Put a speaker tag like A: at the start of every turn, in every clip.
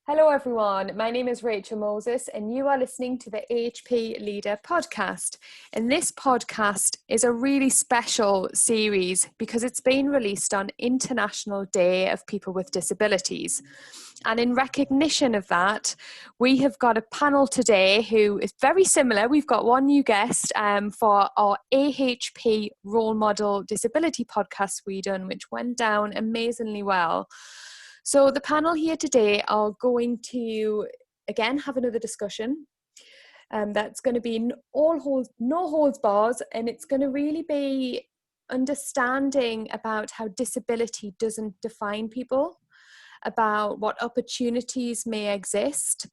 A: Hello everyone, my name is Rachel Moses and you are listening to the AHP Leader podcast. And this podcast is a really special series because it's been released on International Day of People with Disabilities. And in recognition of that, we have got a panel today who is very similar. We've got one new guest for our AHP Role Model Disability podcast we done, which went down amazingly well. So the panel here today are going to, again, have another discussion. That's going to be no holds bars, and it's going to really be understanding about how disability doesn't define people, about what opportunities may exist,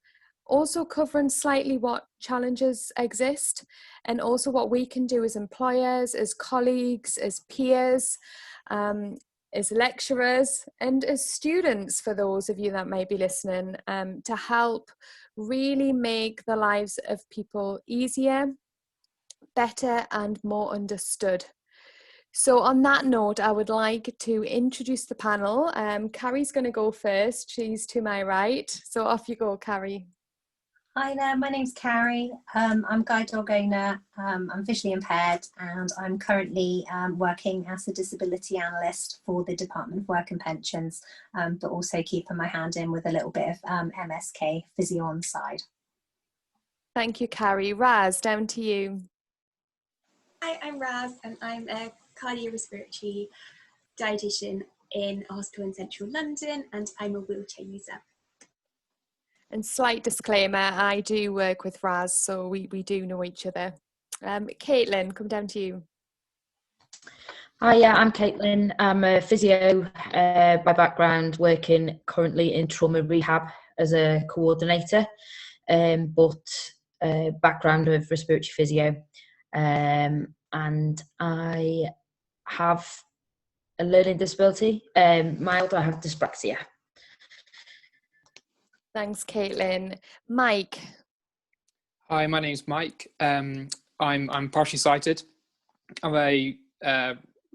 A: also covering slightly what challenges exist, and also what we can do as employers, as colleagues, as peers, as lecturers and as students, for those of you that may be listening, to help really make the lives of people easier, better and more understood. So on that note, I would like to introduce the panel. Carrie's going to go first. She's to my right. So off you go, Carrie.
B: Hi there, my name's Carrie. I'm guide dog owner. I'm visually impaired and I'm currently working as a disability analyst for the Department of Work and Pensions, but also keeping my hand in with a little bit of MSK physio on the side.
A: Thank you, Carrie. Raz, down to you.
C: Hi, I'm Raz and I'm a cardiorespiratory dietitian in a hospital in central London and I'm a wheelchair user.
A: And slight disclaimer, I do work with Raz, so we do know each other. Caitlin, come down to you.
D: Hi, yeah, I'm Caitlin. I'm a physio by background, working currently in trauma rehab as a coordinator, but background of respiratory physio. And I have a learning disability. Mild, I have dyspraxia.
A: Thanks, Caitlin. Mike.
E: Hi, my name's Mike. I'm partially sighted. I'm a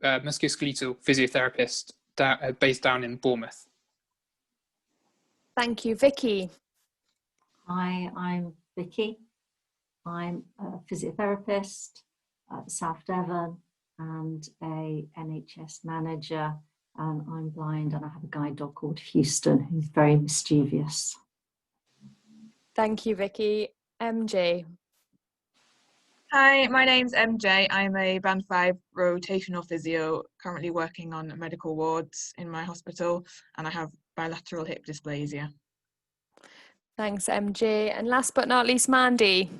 E: musculoskeletal physiotherapist based down in Bournemouth.
A: Thank you, Vicki.
F: Hi, I'm Vicki. I'm a physiotherapist at South Devon and a NHS manager, and I'm blind and I have a guide dog called Houston who's very mischievous.
A: Thank you, Vicki. MJ.
G: Hi, my name's MJ. I'm a Band 5 rotational physio, currently working on medical wards in my hospital, and I have bilateral hip dysplasia.
A: Thanks, MJ. And last but not least, Mandy.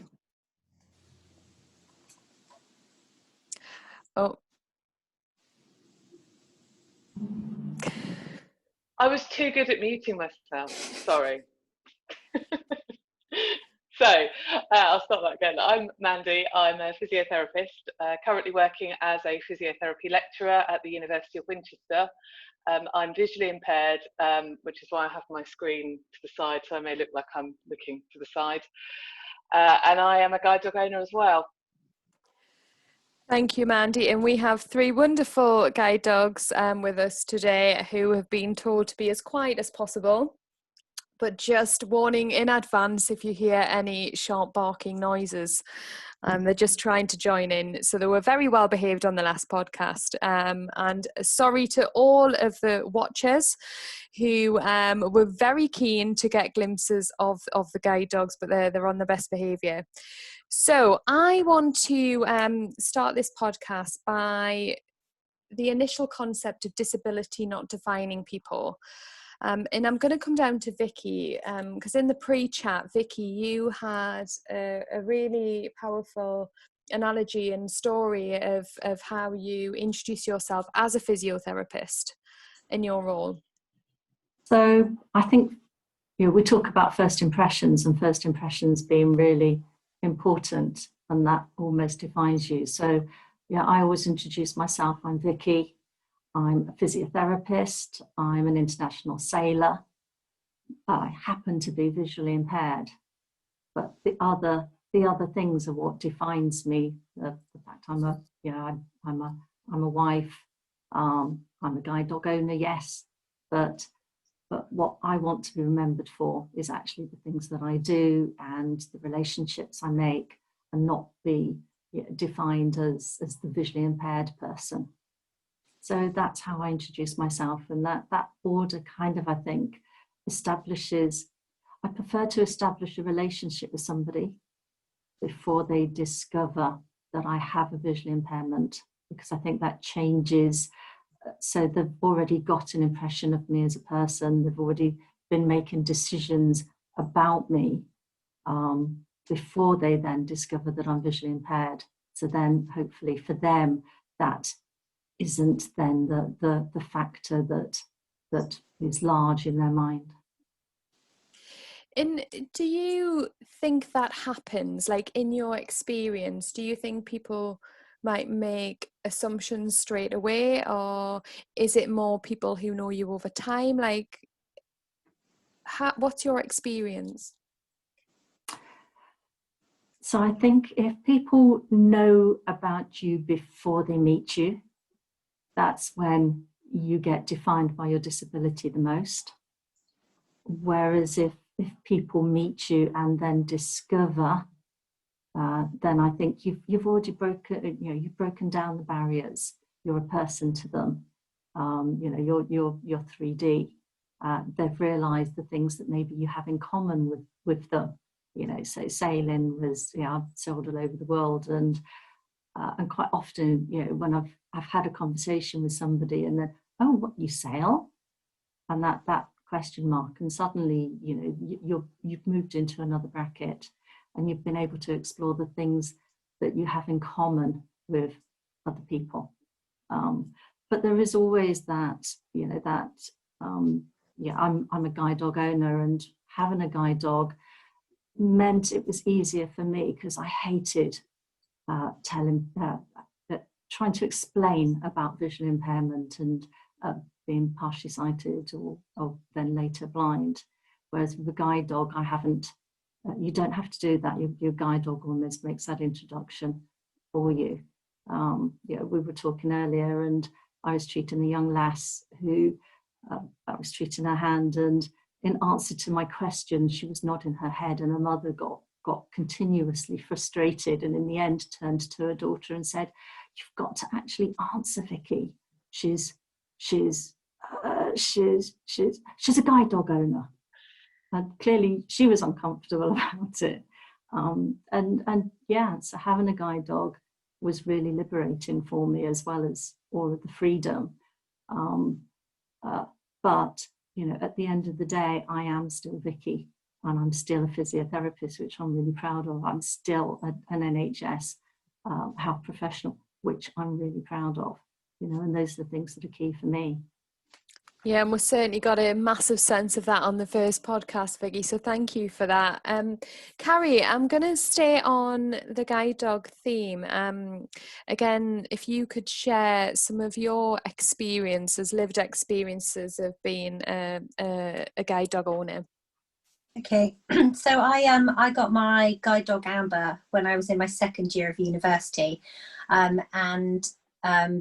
A: Oh.
H: I was too good at muting myself, sorry. So, I'll start that again. I'm Mandy, I'm a physiotherapist, currently working as a physiotherapy lecturer at the University of Winchester. I'm visually impaired, which is why I have my screen to the side, so I may look like I'm looking to the side. And I am a guide dog owner as well.
A: Thank you, Mandy. And we have three wonderful guide dogs with us today who have been told to be as quiet as possible. But just warning in advance if you hear any sharp barking noises. They're just trying to join in. So they were very well behaved on the last podcast. And sorry to all of the watchers who were very keen to get glimpses of the guide dogs, but they're on the best behaviour. So I want to start this podcast by the initial concept of disability not defining people. And I'm going to come down to Vicki, because in the pre-chat, Vicki, you had a really powerful analogy and story of how you introduce yourself as a physiotherapist in your role.
F: So I think, we talk about first impressions and first impressions being really important, and that almost defines you. So yeah, I always introduce myself. I'm Vicki. I'm a physiotherapist. I'm an international sailor. I happen to be visually impaired, but the other things are what defines me. The fact I'm a wife. I'm a guide dog owner, yes, but But what I want to be remembered for is actually the things that I do and the relationships I make, and not be defined as the visually impaired person. So that's how I introduce myself, and that order kind of, I think, establishes, I prefer to establish a relationship with somebody before they discover that I have a visual impairment, because I think that changes. So they've already got an impression of me as a person, they've already been making decisions about me before they then discover that I'm visually impaired. So then hopefully for them, that isn't then the factor that is large in their mind.
A: And do you think that happens, like in your experience? Do you think people might make assumptions straight away, or is it more people who know you over time? Like, what's your experience?
F: So I think if people know about you before they meet you, that's when you get defined by your disability the most. Whereas if people meet you and then discover, then I think you've already broken, you've broken down the barriers. You're a person to them. You're 3D. They've realised the things that maybe you have in common with them. So sailing was, I've sailed all over the world, and quite often, when I've had a conversation with somebody, and then, oh, what, you sail? And that question mark, and suddenly, you've moved into another bracket, and you've been able to explore the things that you have in common with other people. But there is always that, I'm a guide dog owner, and having a guide dog meant it was easier for me, because I hated trying to explain about visual impairment and being partially sighted or then later blind. Whereas with a guide dog, I haven't, you don't have to do that. Your guide dog almost makes that introduction for you. We were talking earlier, and I was treating a young lass who I was treating her hand, and in answer to my question, she was nodding her head, and her mother got continuously frustrated, and in the end turned to her daughter and said, "You've got to actually answer, Vicki. She's a guide dog owner." And clearly she was uncomfortable about it. So having a guide dog was really liberating for me, as well as all of the freedom. But at the end of the day, I am still Vicki, and I'm still a physiotherapist, which I'm really proud of. I'm still an NHS health professional, which I'm really proud of. And those are the things that are key for me.
A: Yeah, and we certainly got a massive sense of that on the first podcast, Vicki, so thank you for that. Carrie, I'm going to stay on the guide dog theme. Again, if you could share some of your experiences, lived experiences of being a guide dog owner.
B: Okay, so I got my guide dog Amber when I was in my second year of university,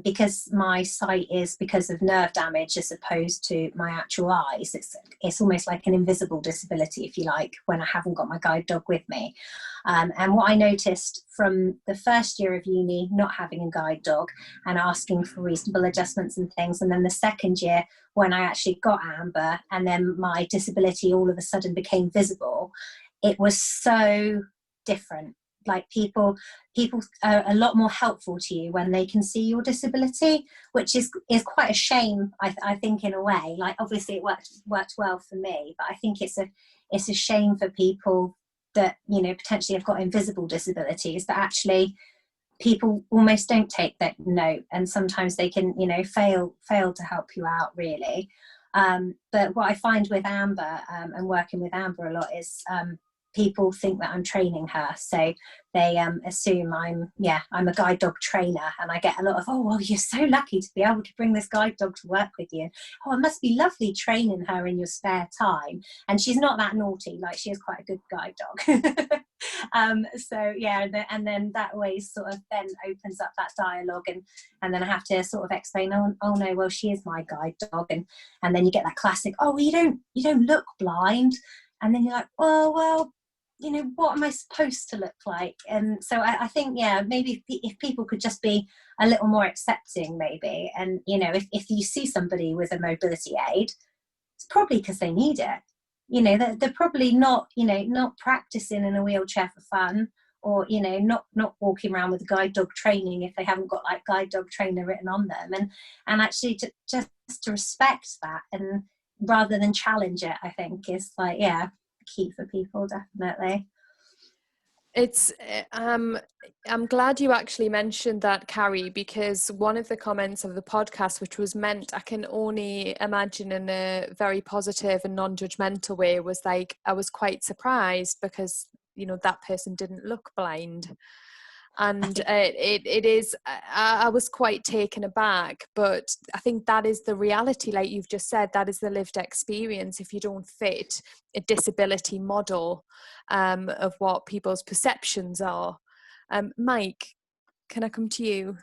B: because my sight is because of nerve damage as opposed to my actual eyes. It's almost like an invisible disability, if you like, when I haven't got my guide dog with me. And what I noticed from the first year of uni, not having a guide dog and asking for reasonable adjustments and things, and then the second year when I actually got Amber, and then my disability all of a sudden became visible, it was so different. Like people are a lot more helpful to you when they can see your disability, which is quite a shame, I think, in a way. Like, obviously it worked well for me, but I think it's a shame for people that potentially have got invisible disabilities, that actually people almost don't take that note, and sometimes they can fail to help you out, really. But what I find with Amber and working with Amber a lot is people think that I'm training her, so they assume I'm a guide dog trainer, and I get a lot of, "Oh, well, you're so lucky to be able to bring this guide dog to work with you. Oh, it must be lovely training her in your spare time." And she's not that naughty, like, she is quite a good guide dog. So yeah, and then that always sort of then opens up that dialogue, and then I have to sort of explain, oh no, well, she is my guide dog, and then you get that classic, oh, well, you don't look blind, and then you're like, oh well, you know, what am I supposed to look like? And so I think, yeah, maybe if people could just be a little more accepting, maybe, and you know, if you see somebody with a mobility aid, it's probably because they need it. You know, they're probably not, you know, not practicing in a wheelchair for fun, or, you know, not walking around with guide dog training if they haven't got like guide dog trainer written on them, and actually just to respect that, and rather than challenge it, I think is like, yeah, key for people, definitely.
A: It's I'm glad you actually mentioned that, Carrie, because one of the comments of the podcast, which was meant, I can only imagine in a very positive and non-judgmental way, was like, I was quite surprised because, you know, that person didn't look blind. And it is, I was quite taken aback, but I think that is the reality, like you've just said, that is the lived experience if you don't fit a disability model of what people's perceptions are. Mike, can I come to you?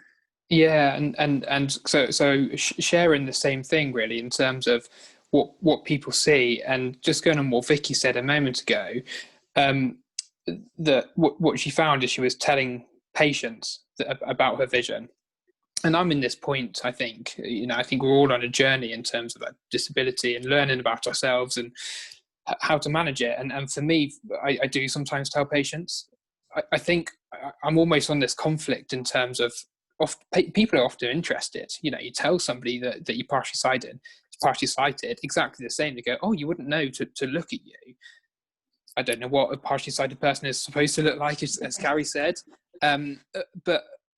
E: Yeah, and so sharing the same thing really in terms of what people see, and just going on what Vicki said a moment ago, that what she found is she was telling patients about her vision. And I'm in this point, I think, you know, I think we're all on a journey in terms of that disability and learning about ourselves and how to manage it. And for me, I do sometimes tell patients, I think I'm almost on this conflict in terms of people are often interested. You know, you tell somebody that you're partially sighted, exactly the same. They go, oh, you wouldn't know to look at you. I don't know what a partially sighted person is supposed to look like, as Carrie said. And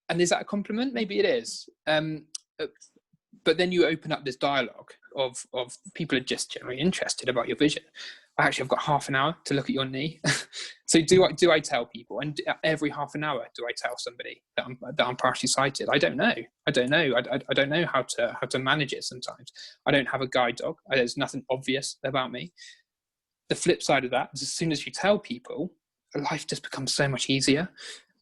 E: is that a compliment? Maybe it is. But then you open up this dialogue of people are just generally interested about your vision. Actually, I've got half an hour to look at your knee. So do I tell people? And every half an hour, do I tell somebody that I'm partially sighted? I don't know. I don't know how to manage it sometimes. I don't have a guide dog. There's nothing obvious about me. The flip side of that is, as soon as you tell people, life just becomes so much easier.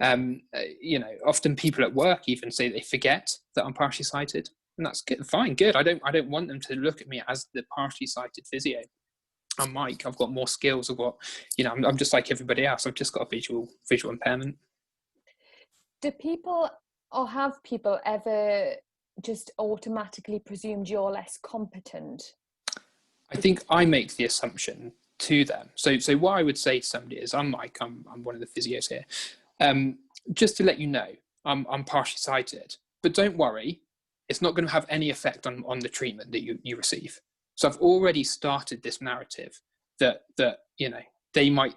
E: You know, often people at work even say they forget that I'm partially sighted, and that's good, fine, good. I don't want them to look at me as the partially sighted physio. I'm Mike. I've got more skills. I've got, you know, I'm just like everybody else. I've just got a visual impairment.
A: Do people, or have people ever just automatically presumed you're less competent?
E: I think I make the assumption to them. So what I would say to somebody is, I'm Mike. I'm one of the physios here. Just to let you know, I'm partially sighted, but don't worry, it's not going to have any effect on the treatment that you receive. So I've already started this narrative that you know, they might.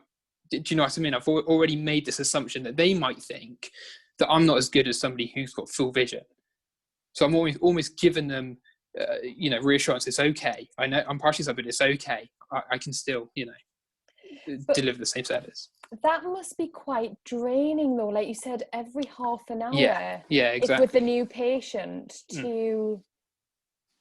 E: Do you know what I mean? I've already made this assumption that they might think that I'm not as good as somebody who's got full vision. So I'm almost giving them, you know, reassurance. It's okay. I know I'm partially sighted, but it's okay. I can still, you know, deliver the same service.
A: That must be quite draining, though. Like you said, every half an hour.
E: Yeah, exactly.
A: With the new patient to.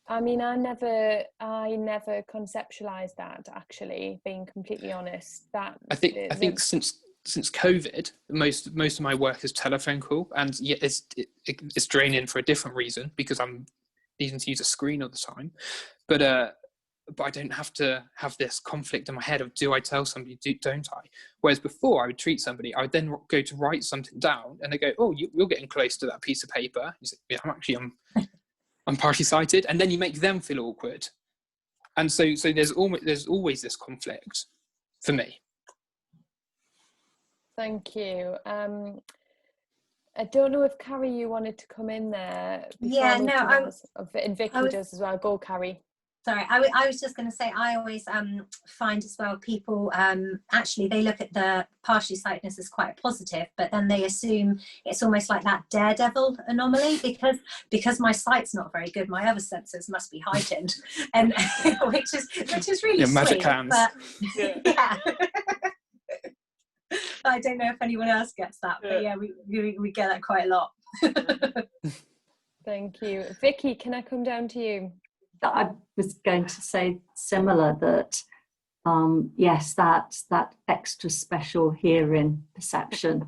A: I mean, I never conceptualized that, actually, being completely honest. That
E: I think since COVID, most of my work is telephone call, and yeah, it's draining for a different reason, because I'm needing to use a screen all the time. But I don't have to have this conflict in my head of, do I tell somebody, don't I? Whereas before, I would treat somebody, I would then go to write something down, and they go, oh, you're getting close to that piece of paper. You say, yeah, I'm partially sighted, and then you make them feel awkward, and so there's always this conflict for me.
A: Thank you. I don't know if Carrie, you wanted to come in there.
B: Yeah, no,
A: and Vicki does as well. Go, Carrie.
B: Sorry, I was just going to say, I always find as well, people actually, they look at the partially sightedness as quite a positive, but then they assume it's almost like that daredevil anomaly, because my sight's not very good, my other senses must be heightened, and which is really sweet.
E: Magic hands.
B: But, yeah. I don't know if anyone else gets that, but yeah, we get that quite a lot.
A: Thank you. Vicki, can I come down to you?
F: I was going to say similar, that yes, that extra special hearing perception.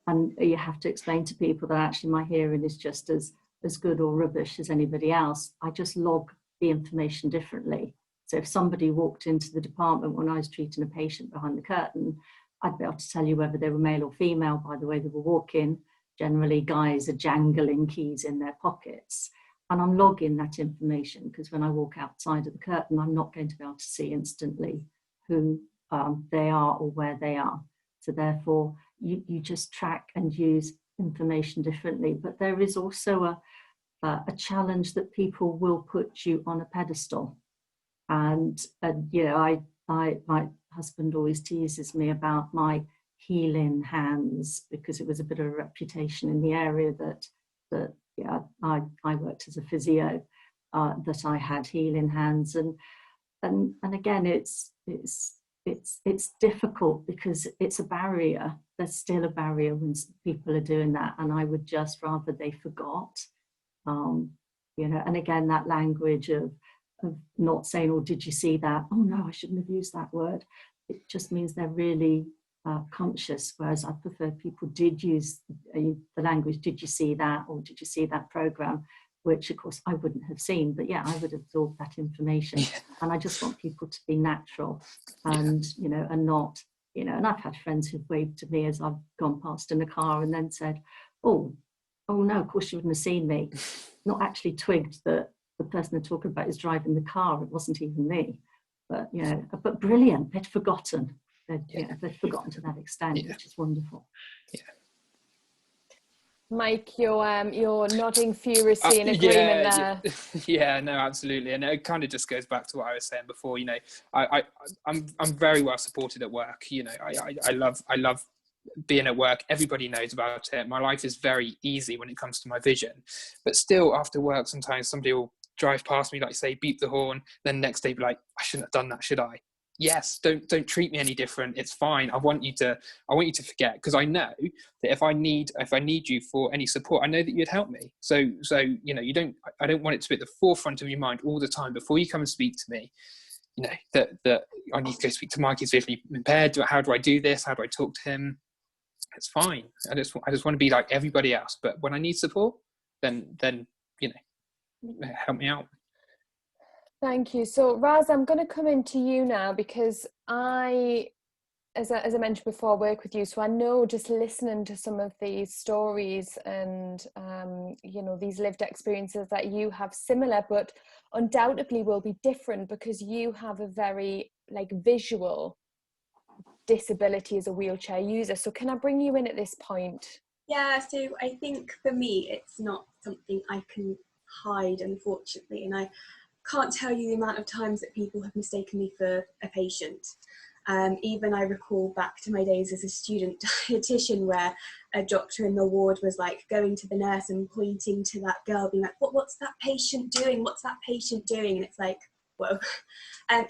F: And you have to explain to people that actually my hearing is just as good or rubbish as anybody else. I just log the information differently. So if somebody walked into the department when I was treating a patient behind the curtain, I'd be able to tell you whether they were male or female by the way they were walking. Generally, guys are jangling keys in their pockets. And I'm logging that information because when I walk outside of the curtain, I'm not going to be able to see instantly who they are or where they are. So therefore, you just track and use information differently. But there is also a challenge that people will put you on a pedestal. And you know, my husband always teases me about my healing hands because it was a bit of a reputation in the area that yeah, I worked as a physio, that I had healing hands, and again, it's difficult because it's a barrier. There's still a barrier when people are doing that, and I would just rather they forgot, you know. And again, that language of not saying, "Oh, did you see that? Oh no, I shouldn't have used that word." It just means they're really conscious, whereas I prefer people did use the language, "Did you see that?" or "Did you see that program?" which of course I wouldn't have seen, but yeah, I would absorb that information. And I just want people to be natural and, you know, and not, you know, and I've had friends who've waved to me as I've gone past in the car and then said, oh no, of course you wouldn't have seen me. Not actually twigged that the person they're talking about is driving the car. It wasn't even me, but, you know, but brilliant. They'd forgotten. They'd forgotten to that extent, which is wonderful.
E: Yeah.
A: Mike, you're nodding furiously in agreement there.
E: Yeah, no, absolutely, and it kind of just goes back to what I was saying before. You know, I'm very well supported at work. You know, I love being at work. Everybody knows about it. My life is very easy when it comes to my vision, but still, after work, sometimes somebody will drive past me, like say, beep the horn. Then the next day, be like, I shouldn't have done that, should I? Yes, don't treat me any different. It's fine. I want you to forget, because I know that if I need you for any support, I know that you'd help me. So you know, I don't want it to be at the forefront of your mind all the time before you come and speak to me. You know, that I need to go speak to Mike. He's visually impaired. How do I do this? How do I talk to him? It's fine. I just want to be like everybody else. But when I need support, then you know, help me out.
A: Thank you. So Raz, I'm going to come into you now because I, as I mentioned before, work with you. So I know just listening to some of these stories and, you know, these lived experiences that you have similar, but undoubtedly will be different because you have a very visual disability as a wheelchair user. So can I bring you in at this point?
C: Yeah, so I think for me, it's not something I can hide, unfortunately. And I can't tell you the amount of times that people have mistaken me for a patient. Even I recall back to my days as a student dietitian where a doctor in the ward was like going to the nurse and pointing to that girl being like, what's that patient doing? What's that patient doing? And it's like, whoa.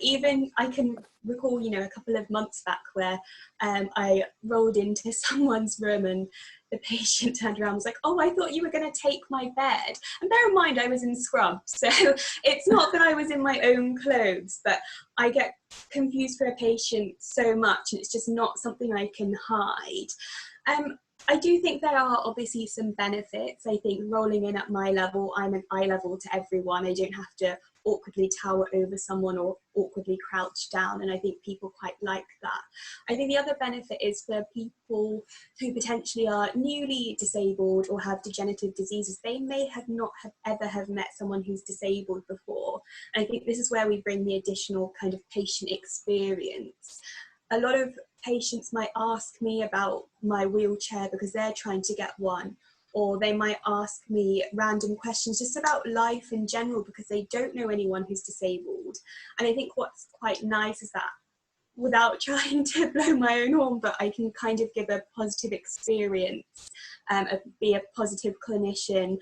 C: Even I can recall, you know, a couple of months back where I rolled into someone's room and the patient turned around and was like, oh, I thought you were going to take my bed. And bear in mind, I was in scrubs. So it's not that I was in my own clothes, but I get confused for a patient so much, and it's just not something I can hide. I do think there are obviously some benefits. I think rolling in at my level, I'm an eye level to everyone. I don't have to awkwardly tower over someone or awkwardly crouch down, and I think people quite like that. I think the other benefit is for people who potentially are newly disabled or have degenerative diseases. They may not have met someone who's disabled before, and I think this is where we bring the additional kind of patient experience. A lot of patients might ask me about my wheelchair because they're trying to get one, or they might ask me random questions just about life in general because they don't know anyone who's disabled. And I think what's quite nice is that, without trying to blow my own horn, but I can kind of give a positive experience, be a positive clinician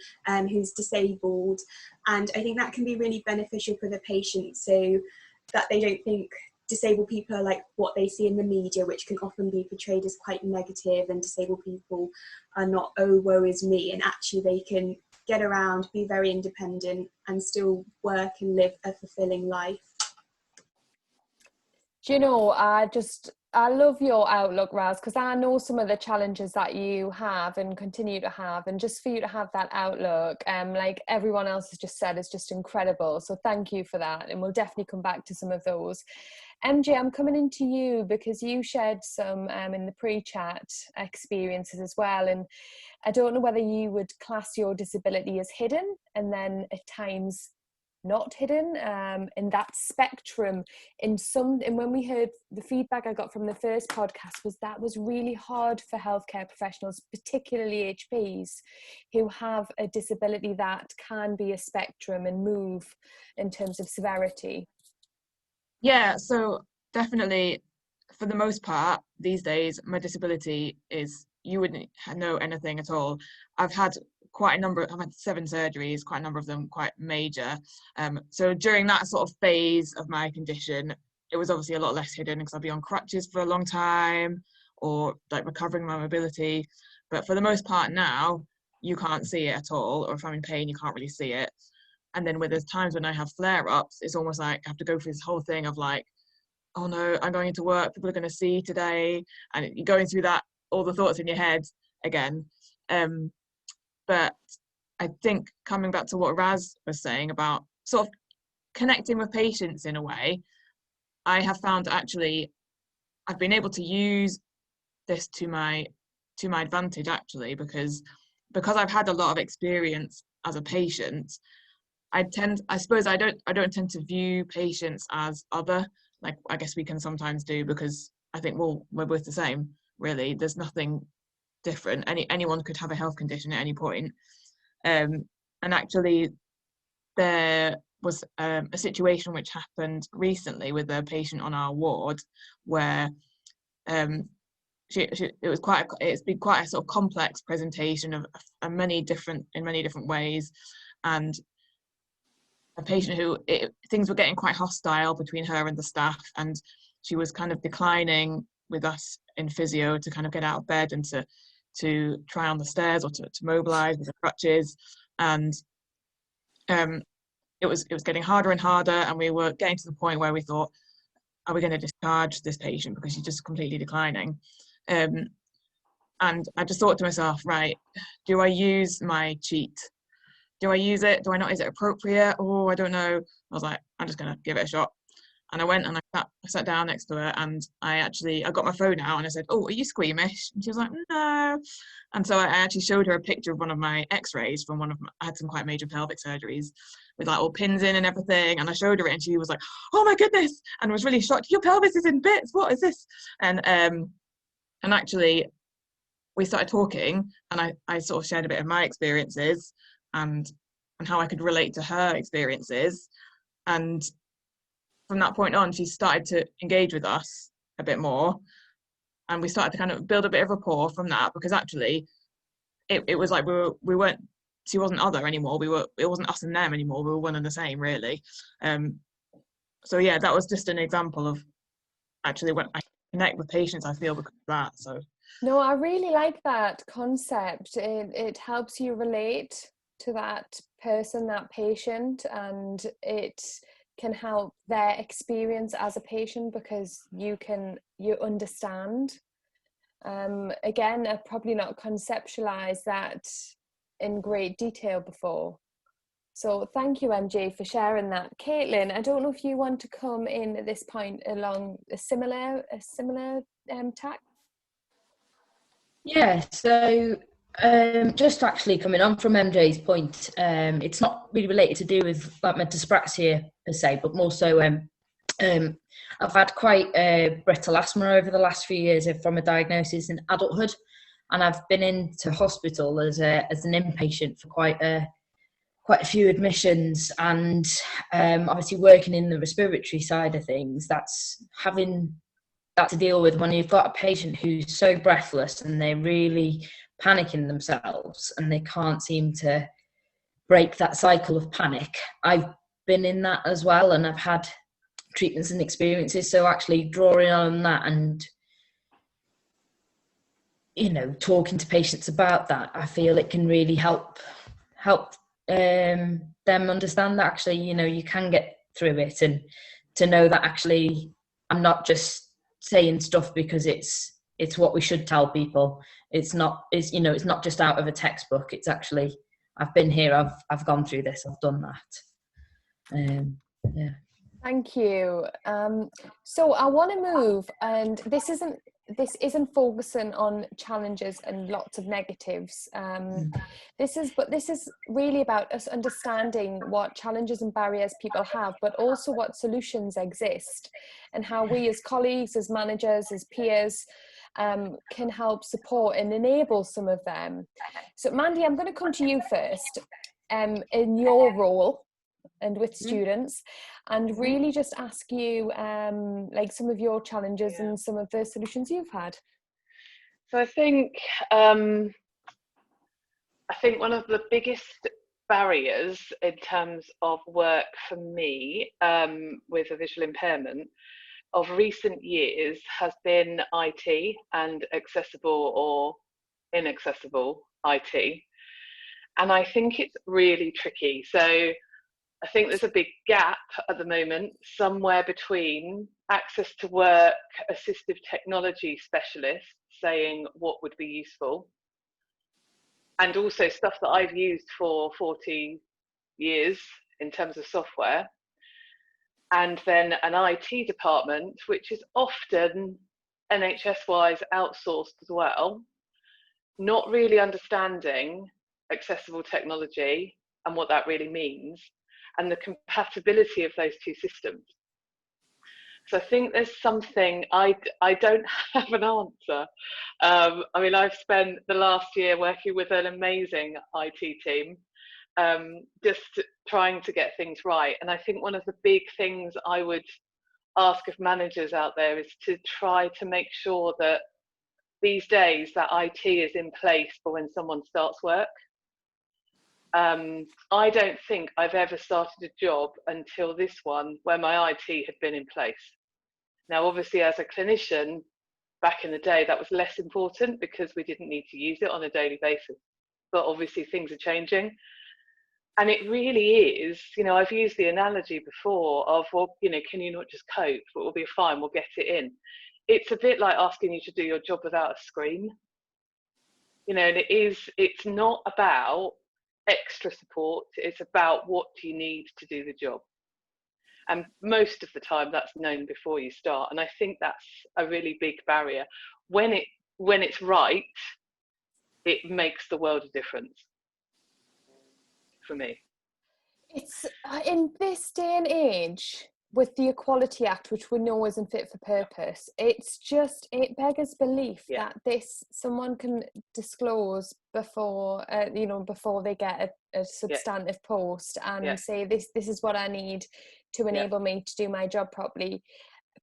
C: who's disabled. And I think that can be really beneficial for the patient, so that they don't think disabled people are like what they see in the media, which can often be portrayed as quite negative, and disabled people are not, oh, woe is me, and actually they can get around, be very independent and still work and live a fulfilling life.
A: Do you know, I love your outlook, Raz, because I know some of the challenges that you have and continue to have, and just for you to have that outlook, like everyone else has just said, is just incredible. So thank you for that, and we'll definitely come back to some of those. MJ, I'm coming into you because you shared some in the pre-chat experiences as well, and I don't know whether you would class your disability as hidden and then at times not hidden, in that spectrum. And when we heard the feedback I got from the first podcast was really hard for healthcare professionals, particularly AHPs, who have a disability that can be a spectrum and move in terms of severity.
G: Yeah, so definitely, for the most part, these days, my disability is, you wouldn't know anything at all. I've had 7 surgeries, quite a number of them quite major. So during that sort of phase of my condition, it was obviously a lot less hidden because I'd be on crutches for a long time or like recovering my mobility. But for the most part now, you can't see it at all, or if I'm in pain, you can't really see it. And then there's times when I have flare-ups, it's almost like I have to go through this whole thing of like, oh no, I'm going into work, people are going to see today, and you're going through that, all the thoughts in your head again. But I think coming back to what Raz was saying about sort of connecting with patients in a way, I have found actually I've been able to use this to my advantage actually, because I've had a lot of experience as a patient. I suppose I don't tend to view patients as other, like I guess we can sometimes do, because I think, well, we're both the same, really. There's nothing different. Anyone could have a health condition at any point. And actually, there was a situation which happened recently with a patient on our ward where it's been quite a sort of complex presentation of many different ways, and a patient who things were getting quite hostile between her and the staff, and she was kind of declining with us in physio to kind of get out of bed and to try on the stairs or to mobilize with the crutches, and it was getting harder and harder, and we were getting to the point where we thought, are we going to discharge this patient because she's just completely declining? And I just thought to myself, right, do I use my cheat? Do I use it? Do I not? Is it appropriate? Oh, I don't know. I was like, I'm just going to give it a shot. And I went and I sat down next to her, and I got my phone out and I said, oh, are you squeamish? And she was like, no. And so I actually showed her a picture of one of my x-rays from I had some quite major pelvic surgeries with like all pins in and everything. And I showed her it and she was like, oh my goodness. And was really shocked. Your pelvis is in bits. What is this? And actually we started talking, and I sort of shared a bit of my experiences and how I could relate to her experiences. And from that point on, she started to engage with us a bit more, and we started to kind of build a bit of rapport from that, because actually it was like she wasn't other anymore. It wasn't us and them anymore. We were one and the same, really. So yeah, that was just an example of actually when I connect with patients, I feel, because of that. So
A: no, I really like that concept. It helps you relate to that person, that patient, and it can help their experience as a patient because you understand. Again, I've probably not conceptualized that in great detail before. So thank you, MJ, for sharing that. Caitlin, I don't know if you want to come in at this point along a similar tack.
D: Yeah, so just actually coming on from MJ's point, it's not really related to do with like my dyspraxia per se, but more so I've had quite brittle asthma over the last few years from a diagnosis in adulthood, and I've been into hospital as an inpatient for quite a few admissions, and obviously working in the respiratory side of things, that's having that to deal with when you've got a patient who's so breathless and they're really panicking themselves and they can't seem to break that cycle of panic. I've been in that as well, and I've had treatments and experiences, so actually drawing on that and talking to patients about that, I feel it can really help them understand that actually you can get through it, and to know that actually I'm not just saying stuff because it's what we should tell people. It's not just out of a textbook. It's actually, I've been here, I've gone through this, I've done that. Yeah.
A: Thank you. So I want to move, and this isn't focusing on challenges and lots of negatives. This is really about us understanding what challenges and barriers people have, but also what solutions exist, and how we as colleagues, as managers, as peers, can help support and enable some of them. So Mandy, I'm going to come to you first, in your role and with students, and really just ask you like some of your challenges and some of the solutions you've had.
H: So I think one of the biggest barriers in terms of work for me with a visual impairment of recent years has been IT and accessible or inaccessible IT. And I think it's really tricky. So I think there's a big gap at the moment, somewhere between access to work, assistive technology specialists saying what would be useful, and also stuff that I've used for 40 years in terms of software, and then an IT department, which is often NHS-wise outsourced as well, not really understanding accessible technology and what that really means, and the compatibility of those two systems. So I think there's something, I don't have an answer. I mean, I've spent the last year working with an amazing IT team, just trying to get things right. And I think one of the big things I would ask of managers out there is to try to make sure that these days that IT is in place for when someone starts work. I don't think I've ever started a job until this one where my IT had been in place. Now, obviously, as a clinician, back in the day, that was less important because we didn't need to use it on a daily basis. But obviously, things are changing. And it really is, I've used the analogy before of, well, can you not just cope? We'll be fine, we'll get it in. It's a bit like asking you to do your job without a screen. And it's not about extra support, it's about what do you need to do the job. And most of the time that's known before you start. And I think that's a really big barrier. When it's right, it makes the world of difference for me.
A: It's in this day and age, with the Equality Act, which we know isn't fit for purpose, it beggars belief that someone can disclose before they get a substantive post and say this is what I need to enable me to do my job properly,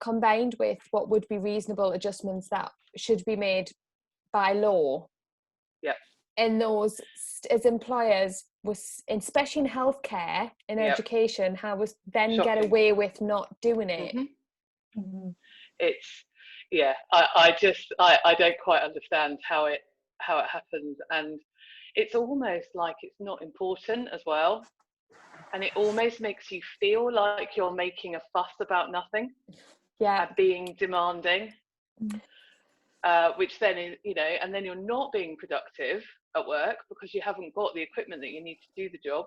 A: combined with what would be reasonable adjustments that should be made by law. And those, as employers, especially in healthcare and education, how was then shocking. Get away with not doing it.
H: It's I don't quite understand how it happens, and it's almost like it's not important as well, and it almost makes you feel like you're making a fuss about nothing, being demanding, which then is, and then you're not being productive at work because you haven't got the equipment that you need to do the job.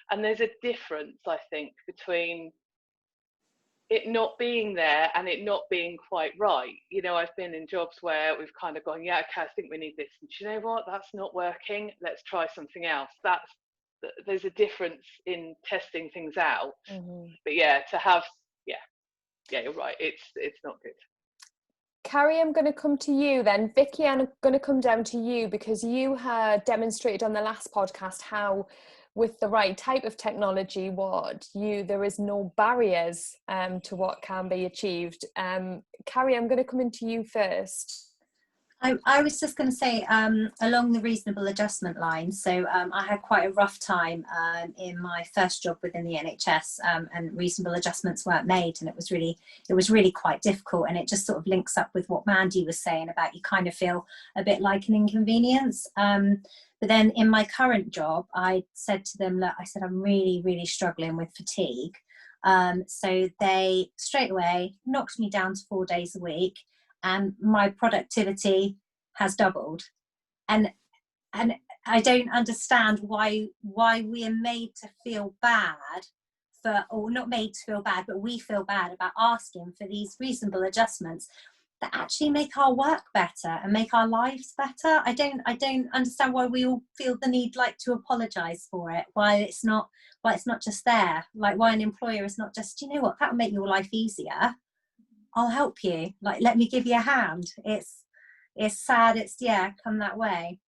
H: And there's a difference, I think, between it not being there and it not being quite right. I've been in jobs where we've kind of gone, okay, I think we need this, and do you know what, that's not working, let's try something else. There's a difference in testing things out. But to have you're right, it's not good.
A: Carrie, I'm going to come to you then. Vicki, I'm going to come down to you because you had demonstrated on the last podcast how with the right type of technology, there is no barriers to what can be achieved. Carrie, I'm going to come into you first.
B: I was just going to say, along the reasonable adjustment line, so I had quite a rough time in my first job within the NHS, and reasonable adjustments weren't made, and it was really quite difficult. And it just sort of links up with what Mandy was saying about you kind of feel a bit like an inconvenience. But then in my current job, I said to them, look, I said, I'm really, really struggling with fatigue. So they straight away knocked me down to 4 days a week, and my productivity has doubled. And I don't understand why we are made to feel bad for, or not made to feel bad, but we feel bad about asking for these reasonable adjustments that actually make our work better and make our lives better. I don't understand why we all feel the need like to apologize for it, why it's not just there, like why an employer is not just, you know what, that will make your life easier, I'll help you, like let me give you a hand. It's sad, it's come that way.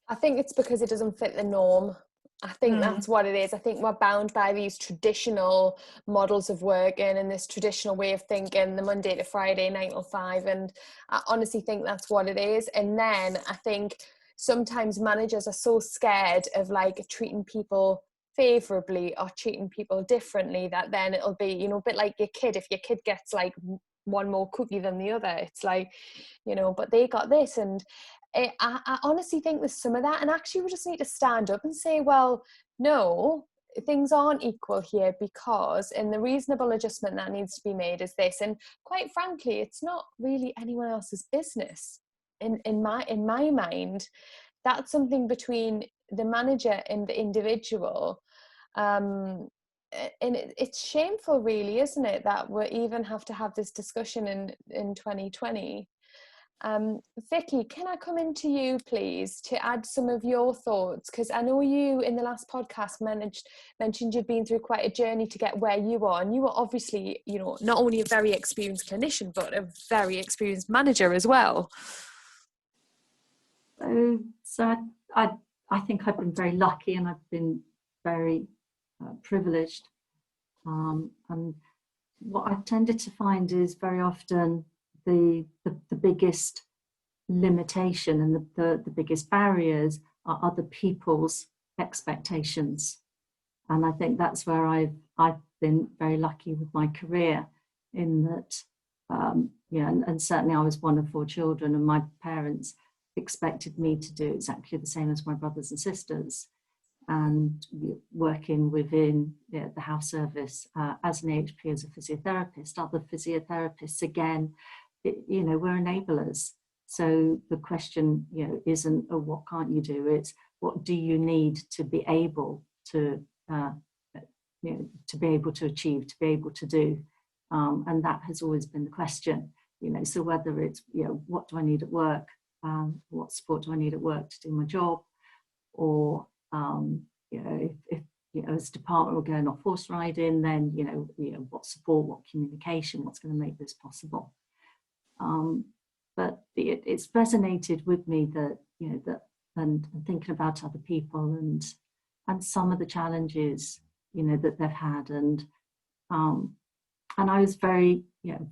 A: I think it's because it doesn't fit the norm. I think that's what it is. I think we're bound by these traditional models of working and this traditional way of thinking, the Monday to Friday, 9 to 5. And I honestly think that's what it is. And then I think sometimes managers are so scared of like treating people favorably or treating people differently that then it'll be, you know, a bit like your kid. If your kid gets like one more cookie than the other, it's like, you know, but they got this. And I honestly think there's some of that, and actually we just need to stand up and say, well, no, things aren't equal here, because, and the reasonable adjustment that needs to be made is this. And quite frankly, it's not really anyone else's business. In my mind, that's something between the manager and the individual. And it's shameful, really, isn't it, that we even have to have this discussion in 2020. Vicki, can I come into you, please, to add some of your thoughts? Because I know you, in the last podcast, mentioned you've been through quite a journey to get where you are. And you are obviously, you know, not only a very experienced clinician, but a very experienced manager as well.
F: So I think I've been very lucky, and I've been very privileged. And what I've tended to find is very often the biggest limitation and the biggest barriers are other people's expectations. And I think that's where I've been very lucky with my career, in that, and certainly I was one of 4 children, and my parents expected me to do exactly the same as my brothers and sisters. And working within the house service as an AHP, as a physiotherapist, other physiotherapists, again, we're enablers. So the question, isn't, oh, what can't you do? It's, what do you need to be able to, to be able to achieve, to be able to do? And that has always been the question, so whether it's, what do I need at work? What support do I need at work to do my job? Or, if as a department we're going off horse riding, then, what support, what communication, what's going to make this possible? But it's resonated with me that, and thinking about other people and some of the challenges, that they've had. And I was very,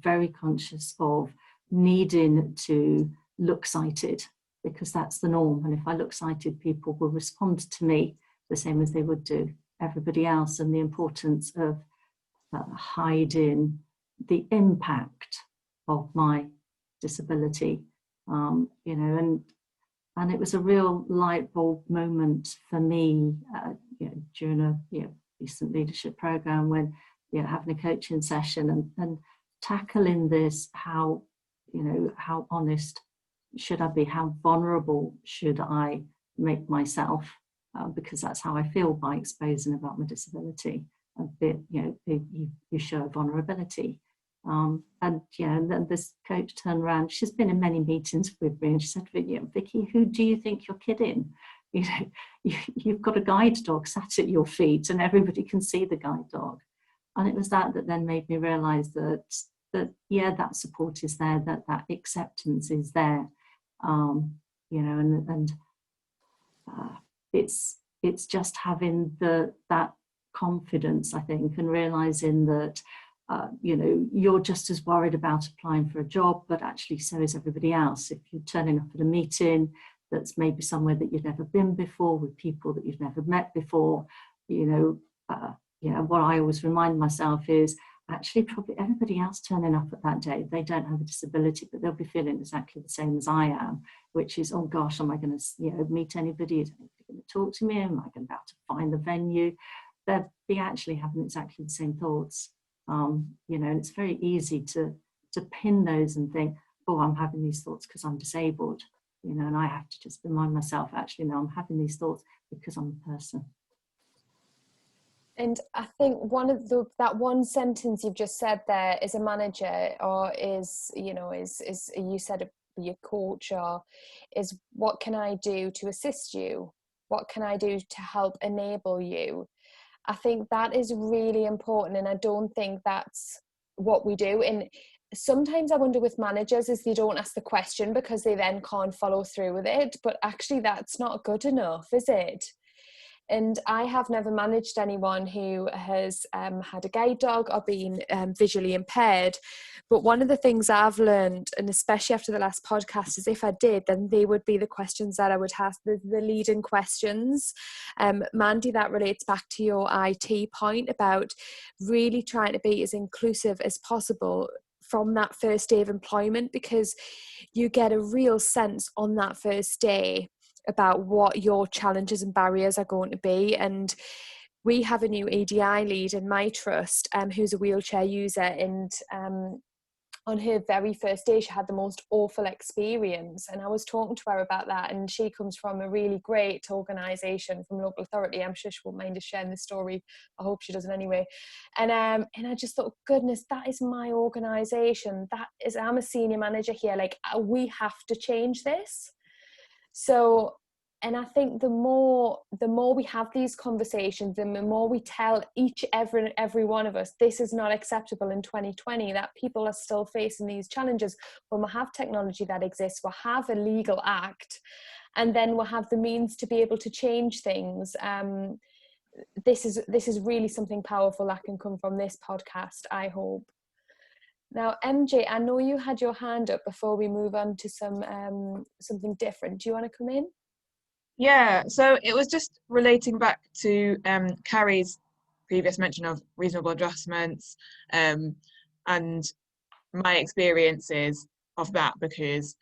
F: very conscious of needing to look sighted, because that's the norm. And if I look sighted, people will respond to me the same as they would do everybody else. And the importance of hiding the impact of my disability, and it was a real light bulb moment for me, during a recent leadership program, when having a coaching session and tackling this, how honest should I be, how vulnerable should I make myself, because that's how I feel by exposing about my disability. A bit, you show vulnerability. And then this coach turned around. She's been in many meetings with me, and she said, Vicki, who do you think you're kidding? You've got a guide dog sat at your feet, and everybody can see the guide dog. And it was that then made me realise that that support is there, that acceptance is there, it's just having that confidence, I think, and realising that you're just as worried about applying for a job, but actually so is everybody else. If you're turning up at a meeting that's maybe somewhere that you've never been before, with people that you've never met before, what I always remind myself is, actually probably everybody else turning up at that day, they don't have a disability, but they'll be feeling exactly the same as I am, which is, oh gosh, am I going to meet anybody? Is anybody going to talk to me? Am I going to be able to find the venue? they'll be actually having exactly the same thoughts. You know, and it's very easy to pin those and think, oh, I'm having these thoughts because I'm disabled, you know, and I have to just remind myself, actually, no, I'm having these thoughts because I'm a person.
A: And I think that one sentence you've just said there, is a manager, or is, you know, is you said your coach, or is, what can I do to assist you? What can I do to help enable you? I think that is really important, and I don't think that's what we do. And sometimes I wonder with managers is they don't ask the question because they then can't follow through with it, but actually that's not good enough, is it? And I have never managed anyone who has had a guide dog or been visually impaired. But one of the things I've learned, and especially after the last podcast, is if I did, then they would be the questions that I would have, the leading questions. Mandy, that relates back to your IT point about really trying to be as inclusive as possible from that first day of employment, because you get a real sense on that first day about what your challenges and barriers are going to be. And we have a new EDI lead in my trust who's a wheelchair user, and on her very first day she had the most awful experience, and I was talking to her about that, and she comes from a really great organisation from local authority. I'm sure she won't mind us sharing the story. I hope she doesn't anyway. And I just thought, goodness, that is my organisation, that is, I'm a senior manager here, like we have to change this. So, and I think the more we have these conversations, the more we tell every one of us, this is not acceptable in 2020, that people are still facing these challenges. When we have technology that exists, we'll have a legal act, and then we'll have the means to be able to change things. This is really something powerful that can come from this podcast, I hope. Now, MJ, I know you had your hand up before we move on to something different. Do you want to come in?
G: Yeah, so it was just relating back to Carrie's previous mention of reasonable adjustments and my experiences of that, because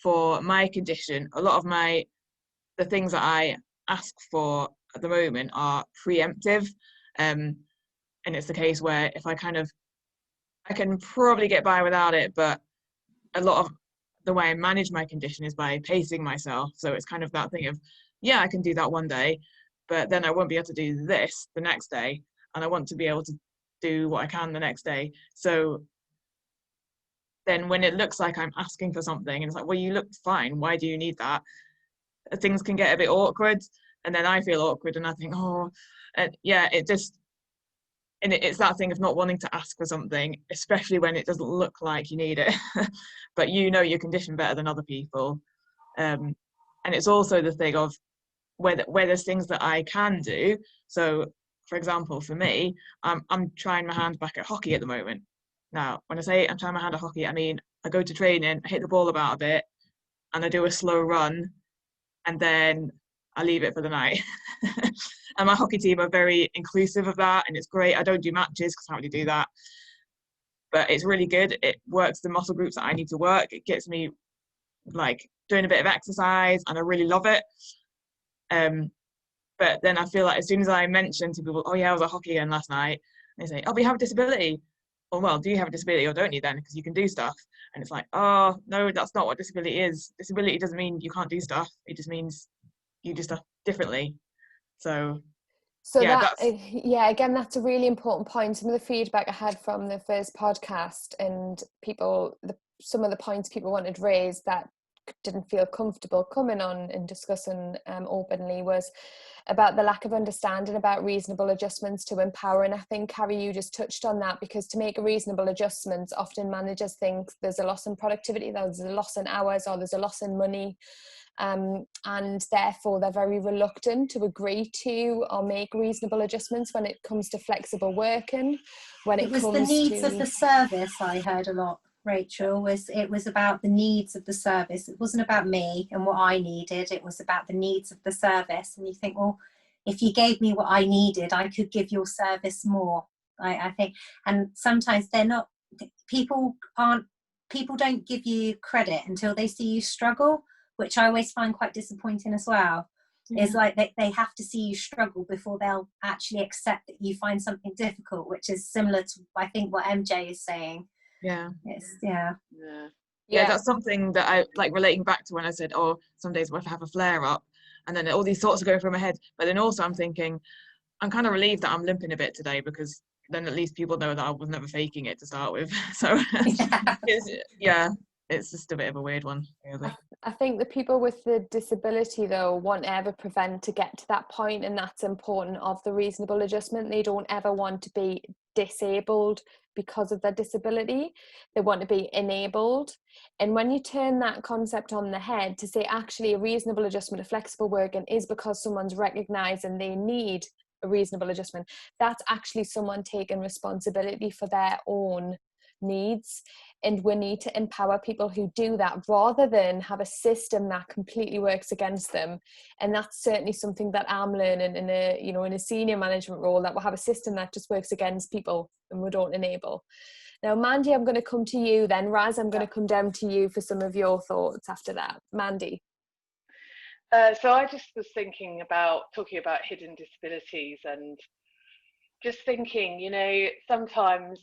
G: for my condition, a lot of the things that I ask for at the moment are preemptive, and it's the case where if I can probably get by without it, but a lot of the way I manage my condition is by pacing myself. So it's kind of that thing of, yeah, I can do that one day, but then I won't be able to do this the next day, and I want to be able to do what I can the next day. So then when it looks like I'm asking for something and it's like, well, you look fine, why do you need that? Things can get a bit awkward, and then I feel awkward and I think, oh, and yeah, it's that thing of not wanting to ask for something, especially when it doesn't look like you need it, but you know your condition better than other people. And it's also the thing of where there's things that I can do. So, for example, for me, I'm trying my hand back at hockey at the moment. Now, when I say I'm trying my hand at hockey, I mean I go to training, I hit the ball about a bit, and I do a slow run, and then I leave it for the night. And my hockey team are very inclusive of that, and it's great. I don't do matches because I can't really do that, but it's really good. It works the muscle groups that I need to work. It gets me like doing a bit of exercise, and I really love it. But then I feel like as soon as I mention to people, oh yeah, I was at hockey again last night, they say, oh, but you have a disability. Oh, well, do you have a disability or don't you then? Because you can do stuff. And it's like, oh, no, that's not what disability is. Disability doesn't mean you can't do stuff. It just means you do stuff differently. So yeah,
A: again, that's a really important point. Some of the feedback I had from the first podcast, and some of the points people wanted raised that didn't feel comfortable coming on and discussing openly, was about the lack of understanding about reasonable adjustments to empower. And I think, Carrie, you just touched on that, because to make a reasonable adjustment, often managers think there's a loss in productivity, there's a loss in hours, or there's a loss in money. And therefore they're very reluctant to agree to or make reasonable adjustments when it comes to flexible working.
B: It was the needs of the service I heard a lot, Rachel. It was about the needs of the service. It wasn't about me and what I needed. It was about the needs of the service. And you think, well, if you gave me what I needed, I could give your service more. I think, and sometimes people don't give you credit until they see you struggle, which I always find quite disappointing as well. It's like they have to see you struggle before they'll actually accept that you find something difficult, which is similar to, I think, what MJ is saying.
G: Yeah.
B: Yeah,
G: that's something that I like relating back to when I said, oh, some days I have a flare up, and then all these thoughts are going through my head. But then also I'm thinking, I'm kind of relieved that I'm limping a bit today, because then at least people know that I was never faking it to start with. So it's just a bit of a weird one, really.
A: I think the people with the disability, though, won't ever prevent to get to that point, and that's important, of the reasonable adjustment. They don't ever want to be disabled because of their disability. They want to be enabled. And when you turn that concept on the head to say, actually, a reasonable adjustment, a flexible working is because someone's recognising they need a reasonable adjustment, that's actually someone taking responsibility for their own needs. And we need to empower people who do that, rather than have a system that completely works against them. And that's certainly something that I'm learning in a senior management role, that we'll have a system that just works against people and we don't enable. Now, Mandy, I'm going to come to you then. Raz, I'm going to come down to you for some of your thoughts after that. Mandy.
H: So I just was talking about hidden disabilities, and just thinking, sometimes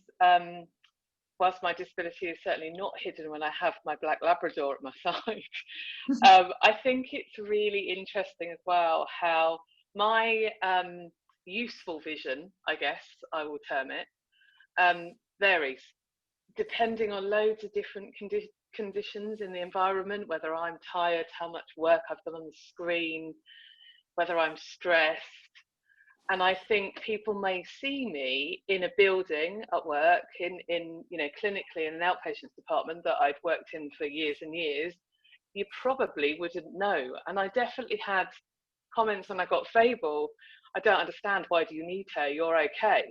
H: whilst my disability is certainly not hidden when I have my black Labrador at my side, I think it's really interesting as well how my useful vision, I guess I will term it, varies depending on loads of different conditions in the environment, whether I'm tired, how much work I've done on the screen, whether I'm stressed. And I think people may see me in a building at work, in clinically in an outpatients department that I'd worked in for years and years. You probably wouldn't know. And I definitely had comments when I got Fable, I don't understand, why do you need her? You're okay.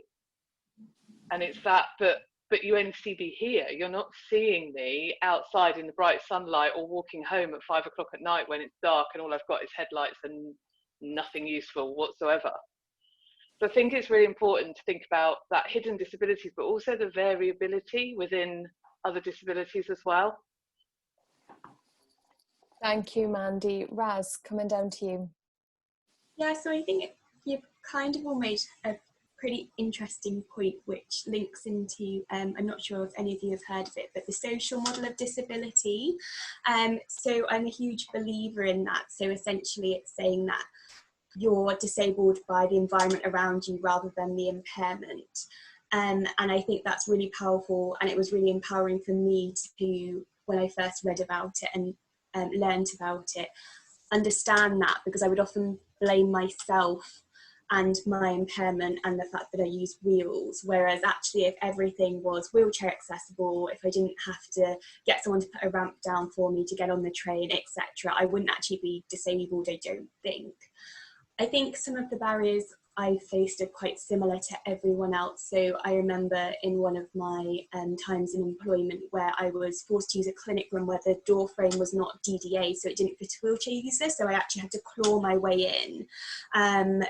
H: And it's that, but you only see me here. You're not seeing me outside in the bright sunlight, or walking home at 5 o'clock at night when it's dark and all I've got is headlights and nothing useful whatsoever. So I think it's really important to think about that hidden disabilities, but also the variability within other disabilities as well.
A: Thank you, Mandy. Raz, coming down to you.
C: Yeah, so I think you've kind of all made a pretty interesting point, which links into, I'm not sure if any of you have heard of it, but the social model of disability. So I'm a huge believer in that. So essentially it's saying that you're disabled by the environment around you rather than the impairment. And I think that's really powerful, and it was really empowering for me to, when I first read about it and learned about it, understand that, because I would often blame myself and my impairment and the fact that I use wheels, whereas actually if everything was wheelchair accessible, if I didn't have to get someone to put a ramp down for me to get on the train, etc., I wouldn't actually be disabled, I don't think. I think some of the barriers I faced are quite similar to everyone else. So I remember in one of my times in employment where I was forced to use a clinic room where the door frame was not DDA, so it didn't fit a wheelchair user, so I actually had to claw my way in.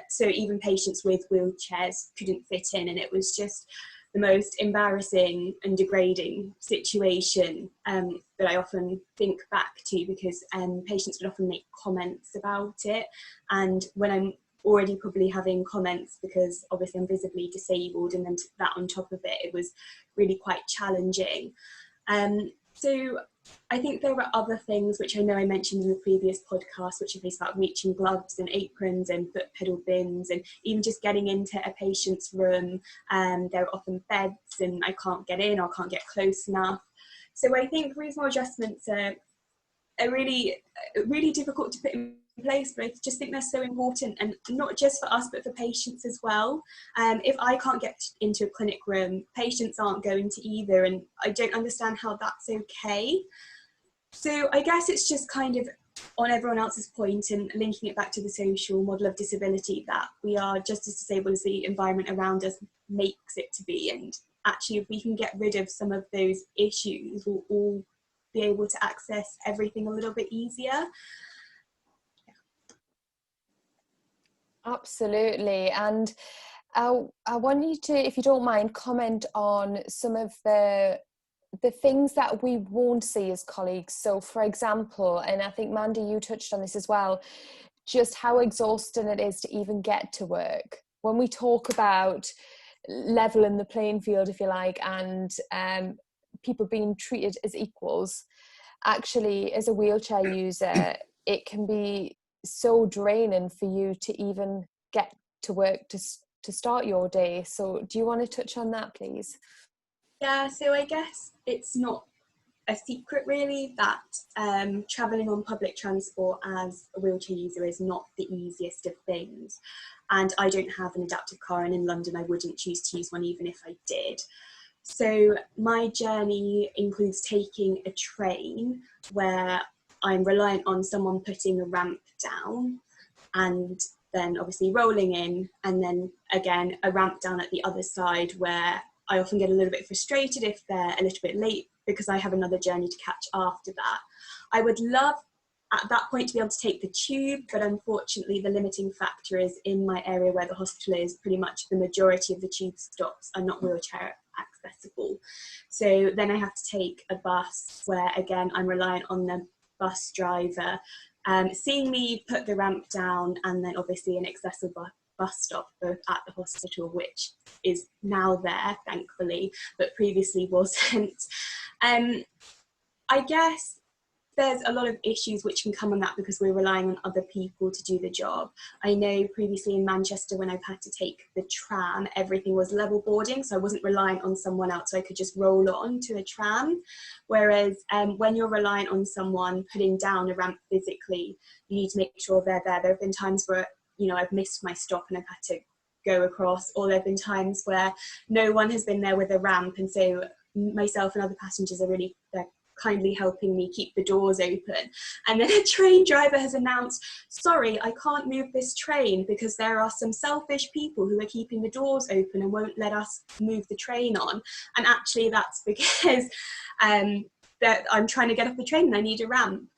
C: So even patients with wheelchairs couldn't fit in, and it was just the most embarrassing and degrading situation that I often think back to, because patients would often make comments about it, and when I'm already probably having comments because obviously I'm visibly disabled, and then that on top of it, it was really quite challenging. So I think there were other things which I know I mentioned in the previous podcast, which are things about reaching gloves and aprons and foot pedal bins, and even just getting into a patient's room. There are often beds and I can't get in or can't get close enough. So I think reasonable adjustments are really difficult to put in place, but I just think they're so important, and not just for us but for patients as well. If I can't get into a clinic room, patients aren't going to either, and I don't understand how that's okay. So I guess it's just kind of on everyone else's point and linking it back to the social model of disability, that we are just as disabled as the environment around us makes it to be, and actually if we can get rid of some of those issues, we'll all be able to access everything a little bit easier.
A: Absolutely. And I want you to, if you don't mind, comment on some of the things that we won't see as colleagues. So for example, and I think Mandy, you touched on this as well, just how exhausting it is to even get to work. When we talk about leveling the playing field, if you like, and people being treated as equals, actually, as a wheelchair user, it can be so draining for you to even get to work to start your day. So do you want to touch on that, please?
C: Yeah, so I guess it's not a secret really that travelling on public transport as a wheelchair user is not the easiest of things. And I don't have an adaptive car, and in London I wouldn't choose to use one even if I did. So my journey includes taking a train where I'm reliant on someone putting a ramp down, and then obviously rolling in, and then again a ramp down at the other side, where I often get a little bit frustrated if they're a little bit late because I have another journey to catch after that. I would love at that point to be able to take the tube, but unfortunately the limiting factor is in my area where the hospital is, pretty much the majority of the tube stops are not wheelchair accessible. So then I have to take a bus where again I'm reliant on the bus driver seeing me put the ramp down, and then obviously an accessible bus stop both at the hospital, which is now there thankfully, but previously wasn't. I guess there's a lot of issues which can come on that because we're relying on other people to do the job. I know previously in Manchester when I've had to take the tram, everything was level boarding, so I wasn't reliant on someone else, so I could just roll on to a tram. Whereas when you're reliant on someone putting down a ramp physically, you need to make sure they're there. There have been times where, you know, I've missed my stop and I've had to go across, or there have been times where no one has been there with a ramp, and so myself and other passengers are really kindly helping me keep the doors open, and then a train driver has announced, sorry, I can't move this train because there are some selfish people who are keeping the doors open and won't let us move the train on. And actually that's because that I'm trying to get off the train and I need a ramp.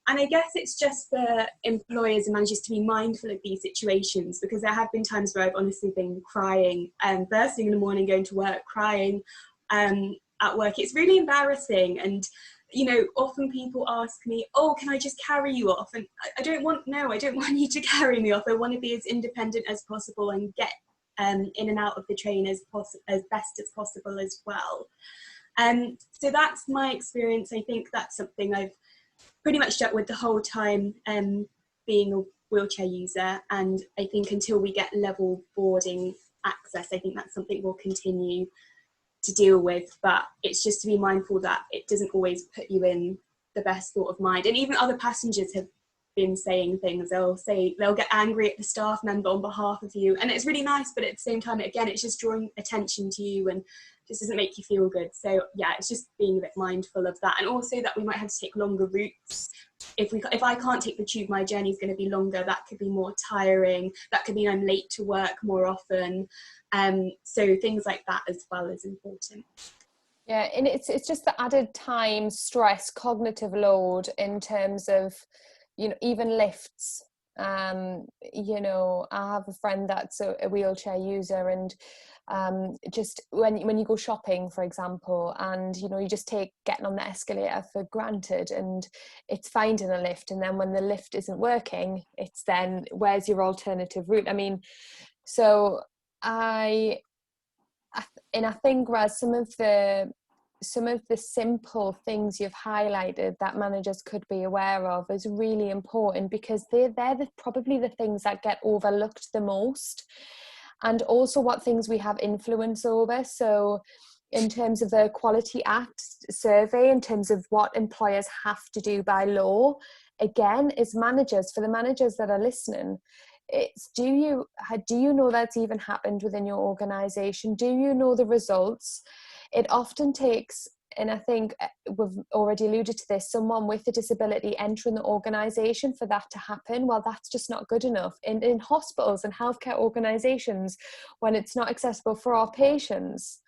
C: And I guess it's just for employers and managers to be mindful of these situations, because there have been times where I've honestly been crying, first thing in the morning going to work, crying at work. It's really embarrassing. And, you know, often people ask me, oh, can I just carry you off? And I don't want you to carry me off. I want to be as independent as possible and get in and out of the train as best as possible as well. So that's my experience. I think that's something I've pretty much dealt with the whole time being a wheelchair user, and I think until we get level boarding access, I think that's something we'll continue to deal with. But it's just to be mindful that it doesn't always put you in the best sort of mind. And even other passengers have been saying things. They'll get angry at the staff member on behalf of you, and it's really nice, but at the same time, again, it's just drawing attention to you and just doesn't make you feel good. So yeah, it's just being a bit mindful of that, and also that we might have to take longer routes. If I can't take the tube, my journey is going to be longer. That could be more tiring. That could mean I'm late to work more often. So things like that as well is important.
A: Yeah, and it's just the added time, stress, cognitive load in terms of, you know, even lifts. You know, I have a friend that's a wheelchair user, and just when you go shopping, for example, and you know, you just take getting on the escalator for granted, and it's finding a lift, and then when the lift isn't working, it's then where's your alternative route? I mean, so I think whereas some of the simple things you've highlighted that managers could be aware of is really important, because they're probably the things that get overlooked the most, and also what things we have influence over. So in terms of the Quality Act survey, in terms of what employers have to do by law, again, is managers, for the managers that are listening, it's do you know that's even happened within your organization? Do you know the results? It often takes, and I think we've already alluded to this, someone with a disability entering the organisation for that to happen. Well, that's just not good enough. In hospitals and healthcare organisations, when it's not accessible for our patients.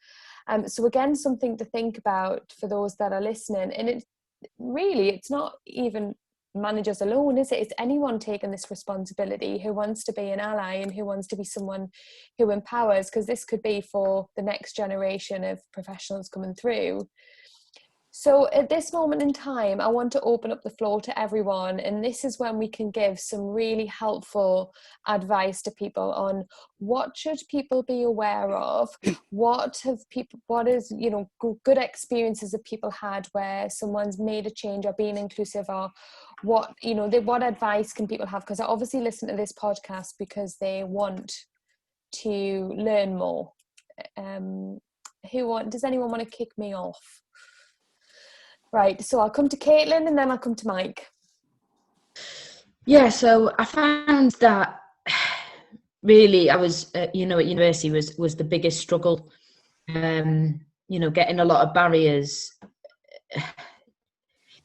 A: So again, something to think about for those that are listening. And it's not even managers alone, is it? It's anyone taking this responsibility who wants to be an ally and who wants to be someone who empowers, because this could be for the next generation of professionals coming through. So at this moment in time, I want to open up the floor to everyone, and this is when we can give some really helpful advice to people on what should people be aware of, what is, you know, good experiences that people had where someone's made a change or been inclusive, or what, you know, what advice can people have? Because I obviously listen to this podcast because they want to learn more. Does anyone want to kick me off? Right, so I'll come to Caitlin and then I'll come to Mike.
D: Yeah, so I found that really I was, at university was the biggest struggle. Getting a lot of barriers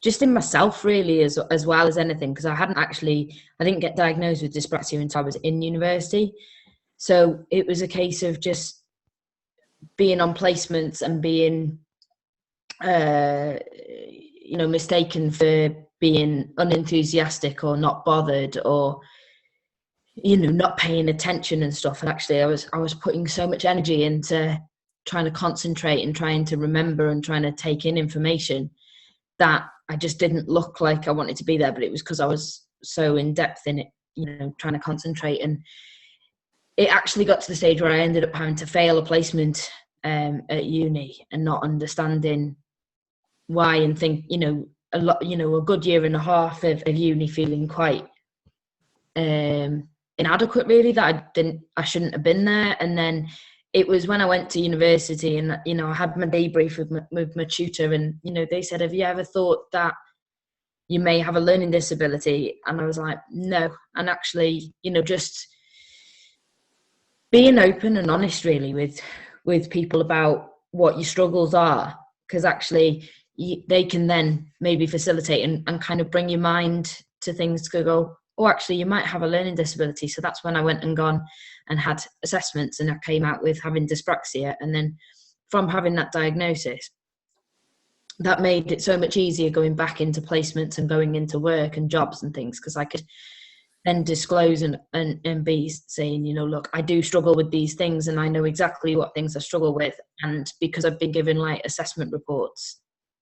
D: just in myself, really, as well as anything, because I didn't get diagnosed with dyspraxia until I was in university. So it was a case of just being on placements and being mistaken for being unenthusiastic or not bothered, or not paying attention and stuff. And actually I was putting so much energy into trying to concentrate and trying to remember and trying to take in information that I just didn't look like I wanted to be there, but it was because I was so in depth in it, trying to concentrate. And it actually got to the stage where I ended up having to fail a placement at uni and not understanding why, and think a good year and a half of uni feeling quite inadequate, really, that I shouldn't have been there. And then it was when I went to university and I had my debrief with my tutor, and they said, have you ever thought that you may have a learning disability? And I was like, no. And actually just being open and honest, really, with people about what your struggles are, because actually they can then maybe facilitate and kind of bring your mind to things to go, oh, actually you might have a learning disability. So that's when I went and gone and had assessments, and I came out with having dyspraxia. And then from having that diagnosis, that made it so much easier going back into placements and going into work and jobs and things, because I could then disclose and be saying, look, I do struggle with these things and I know exactly what things I struggle with. And because I've been given assessment reports,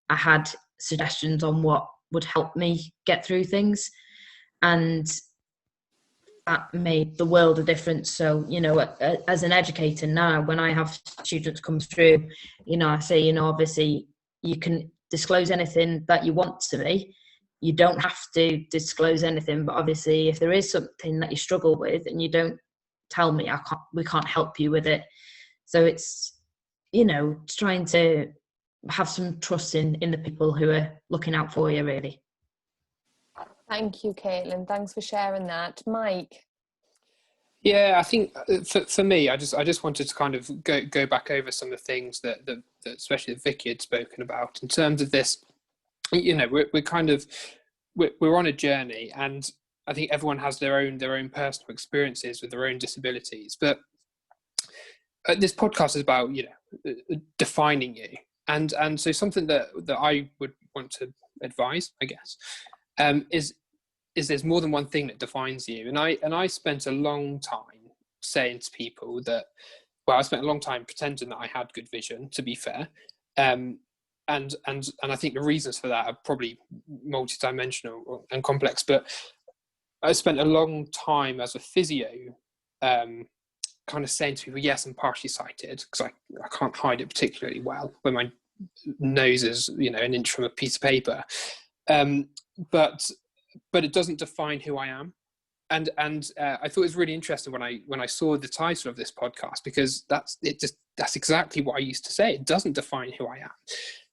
D: I had suggestions on what would help me get through things. And that made the world of difference. So, as an educator now, when I have students come through, I say, obviously you can disclose anything that you want to me. You don't have to disclose anything, but obviously if there is something that you struggle with and you don't tell me, we can't help you with it. So it's, trying to have some trust in the people who are looking out for you, really.
A: Thank you, Caitlin. Thanks for sharing that. Mike?
E: Yeah, I think for me, I just wanted to kind of go back over some of the things that especially that Vicki had spoken about in terms of this. We're on a journey, and I think everyone has their own personal experiences with their own disabilities. But this podcast is about defining you, and so something that I would want to advise, I guess, is there's more than one thing that defines you. And I spent a long time saying to people that, well, I spent a long time pretending that I had good vision, to be fair. And I think the reasons for that are probably multidimensional and complex, but I spent a long time as a physio kind of saying to people, yes, I'm partially sighted, because I can't hide it particularly well when my nose is an inch from a piece of paper, but it doesn't define who I am. And I thought it was really interesting when I saw the title of this podcast, because that's exactly what I used to say. It doesn't define who I am.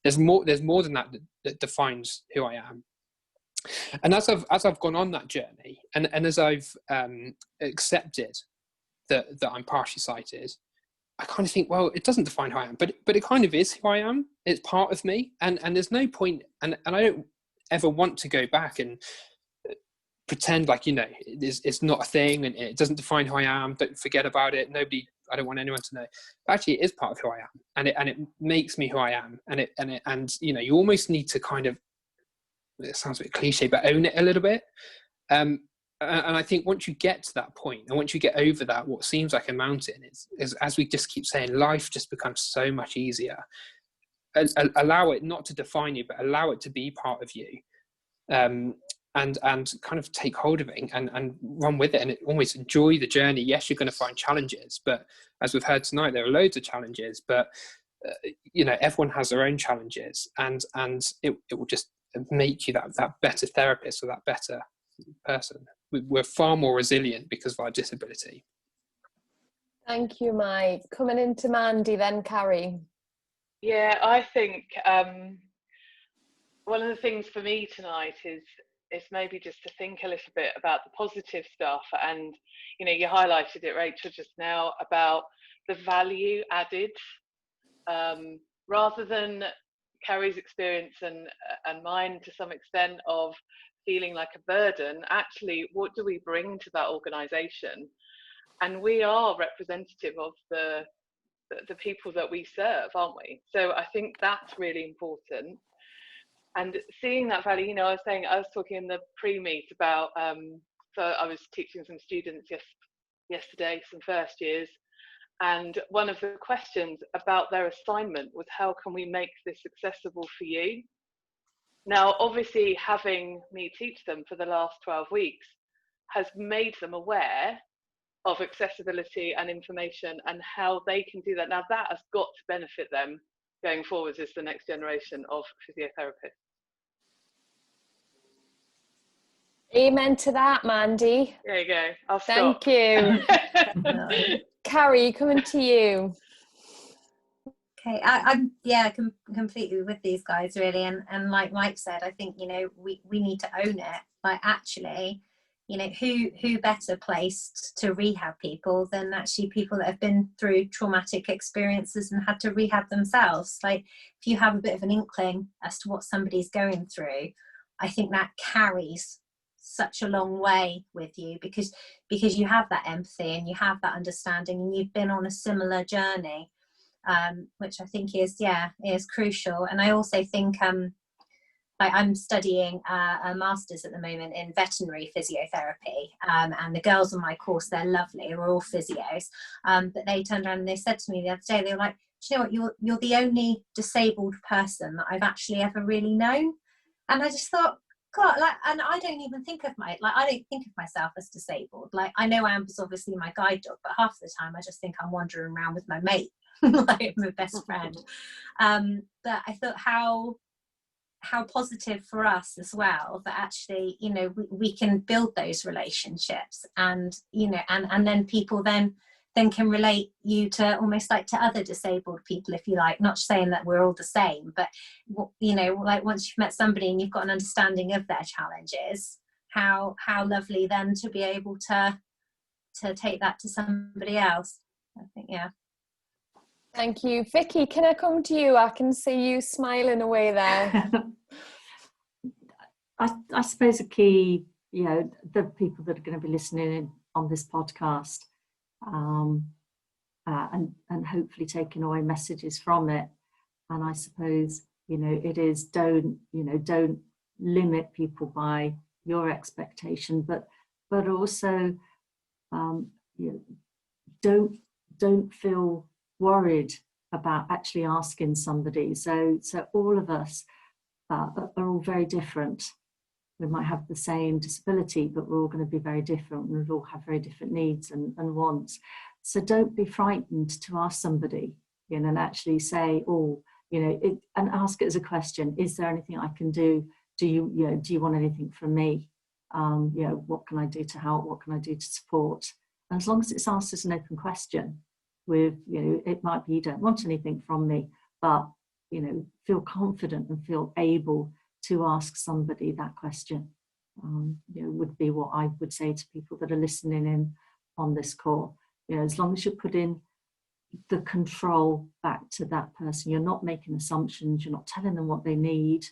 E: There's more than that defines who I am. And as I've gone on that journey, and as I've accepted that I'm partially sighted, I kind of think, well, it doesn't define who I am, but it kind of is who I am. It's part of me, and there's no point, and I don't ever want to go back and pretend like it's not a thing and it doesn't define who I am. Don't forget about it. I don't want anyone to know. But actually, it is part of who I am, and it makes me who I am. And you almost need to kind of, it sounds a bit cliche, but own it a little bit. And I think once you get to that point, and once you get over that, what seems like a mountain is as we just keep saying, life just becomes so much easier. allow it not to define you, but allow it to be part of you, and kind of take hold of it and run with it, and always enjoy the journey. Yes, you're going to find challenges, but as we've heard tonight, there are loads of challenges, but everyone has their own challenges, and it will just make you that better therapist or that better person. We're far more resilient because of our disability.
A: Thank you, Mike. Coming into Mandy then, Carrie.
H: Yeah, I think one of the things for me tonight is maybe just to think a little bit about the positive stuff. And you highlighted it, Rachel, just now, about the value added, rather than Carrie's experience and mine to some extent of feeling like a burden. Actually, what do we bring to that organisation? And we are representative of the people that we serve, aren't we? So I think that's really important. And seeing that value, I was talking in the pre-meet about, so I was teaching some students yesterday, some first years, and one of the questions about their assignment was, how can we make this accessible for you? Now, obviously, having me teach them for the last 12 weeks has made them aware of accessibility and information and how they can do that. Now, that has got to benefit them going forwards as the next generation of physiotherapists.
A: Amen to that, Mandy.
H: There you go. I'll stop.
A: Thank you. Carrie, coming to you.
B: Okay, I'm completely with these guys, really, and like Mike said, I think we need to own it. Like, actually, who better placed to rehab people than actually people that have been through traumatic experiences and had to rehab themselves. Like, if you have a bit of an inkling as to what somebody's going through, I think that carries such a long way with you, because you have that empathy and you have that understanding and you've been on a similar journey, which I think is crucial. And I also think I'm studying a master's at the moment in veterinary physiotherapy, and the girls on my course, they're lovely, we're all physios, but they turned around and they said to me the other day, they were like, do you know what, you're the only disabled person that I've actually ever really known. And I just thought, God, and I don't even think of I don't think of myself as disabled. Like, I know Amber's obviously my guide dog, but half the time I just think I'm wandering around with my mate, like my best friend. But I thought how positive for us as well that actually we can build those relationships, and and then people then can relate you to almost like to other disabled people, if you like, not saying that we're all the same, but like once you've met somebody and you've got an understanding of their challenges, how lovely then to be able to take that to somebody else. I think, yeah.
A: Thank you. Vicki, can I come to you? I can see you smiling away there.
F: I suppose a key, the people that are going to be listening in on this podcast, and hopefully taking away messages from it. And I suppose, it is don't limit people by your expectation, but also, don't feel worried about actually asking somebody. So all of us are all very different. We might have the same disability, but we're all going to be very different. We'll all have very different needs and wants. So don't be frightened to ask somebody, and actually say, and ask it as a question. Is there anything I can do? Do you want anything from me? What can I do to help? What can I do to support? And as long as it's asked as an open question, with, it might be you don't want anything from me, but, feel confident and feel able to ask somebody that question, would be what I would say to people that are listening in on this call. As long as you're putting the control back to that person, you're not making assumptions, you're not telling them what they need,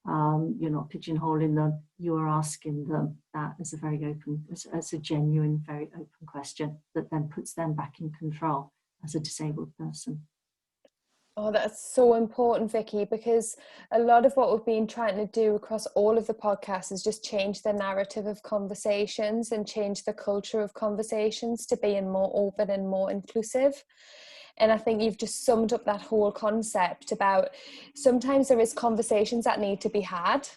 F: you're not pigeonholing them, you are asking them that as a very open, as a genuine, very open question that then puts them back in control as a disabled person.
A: Oh, that's so important, Vicki, because a lot of what we've been trying to do across all of the podcasts is just change the narrative of conversations and change the culture of conversations to being more open and more inclusive. And I think you've just summed up that whole concept about sometimes there is conversations that need to be had.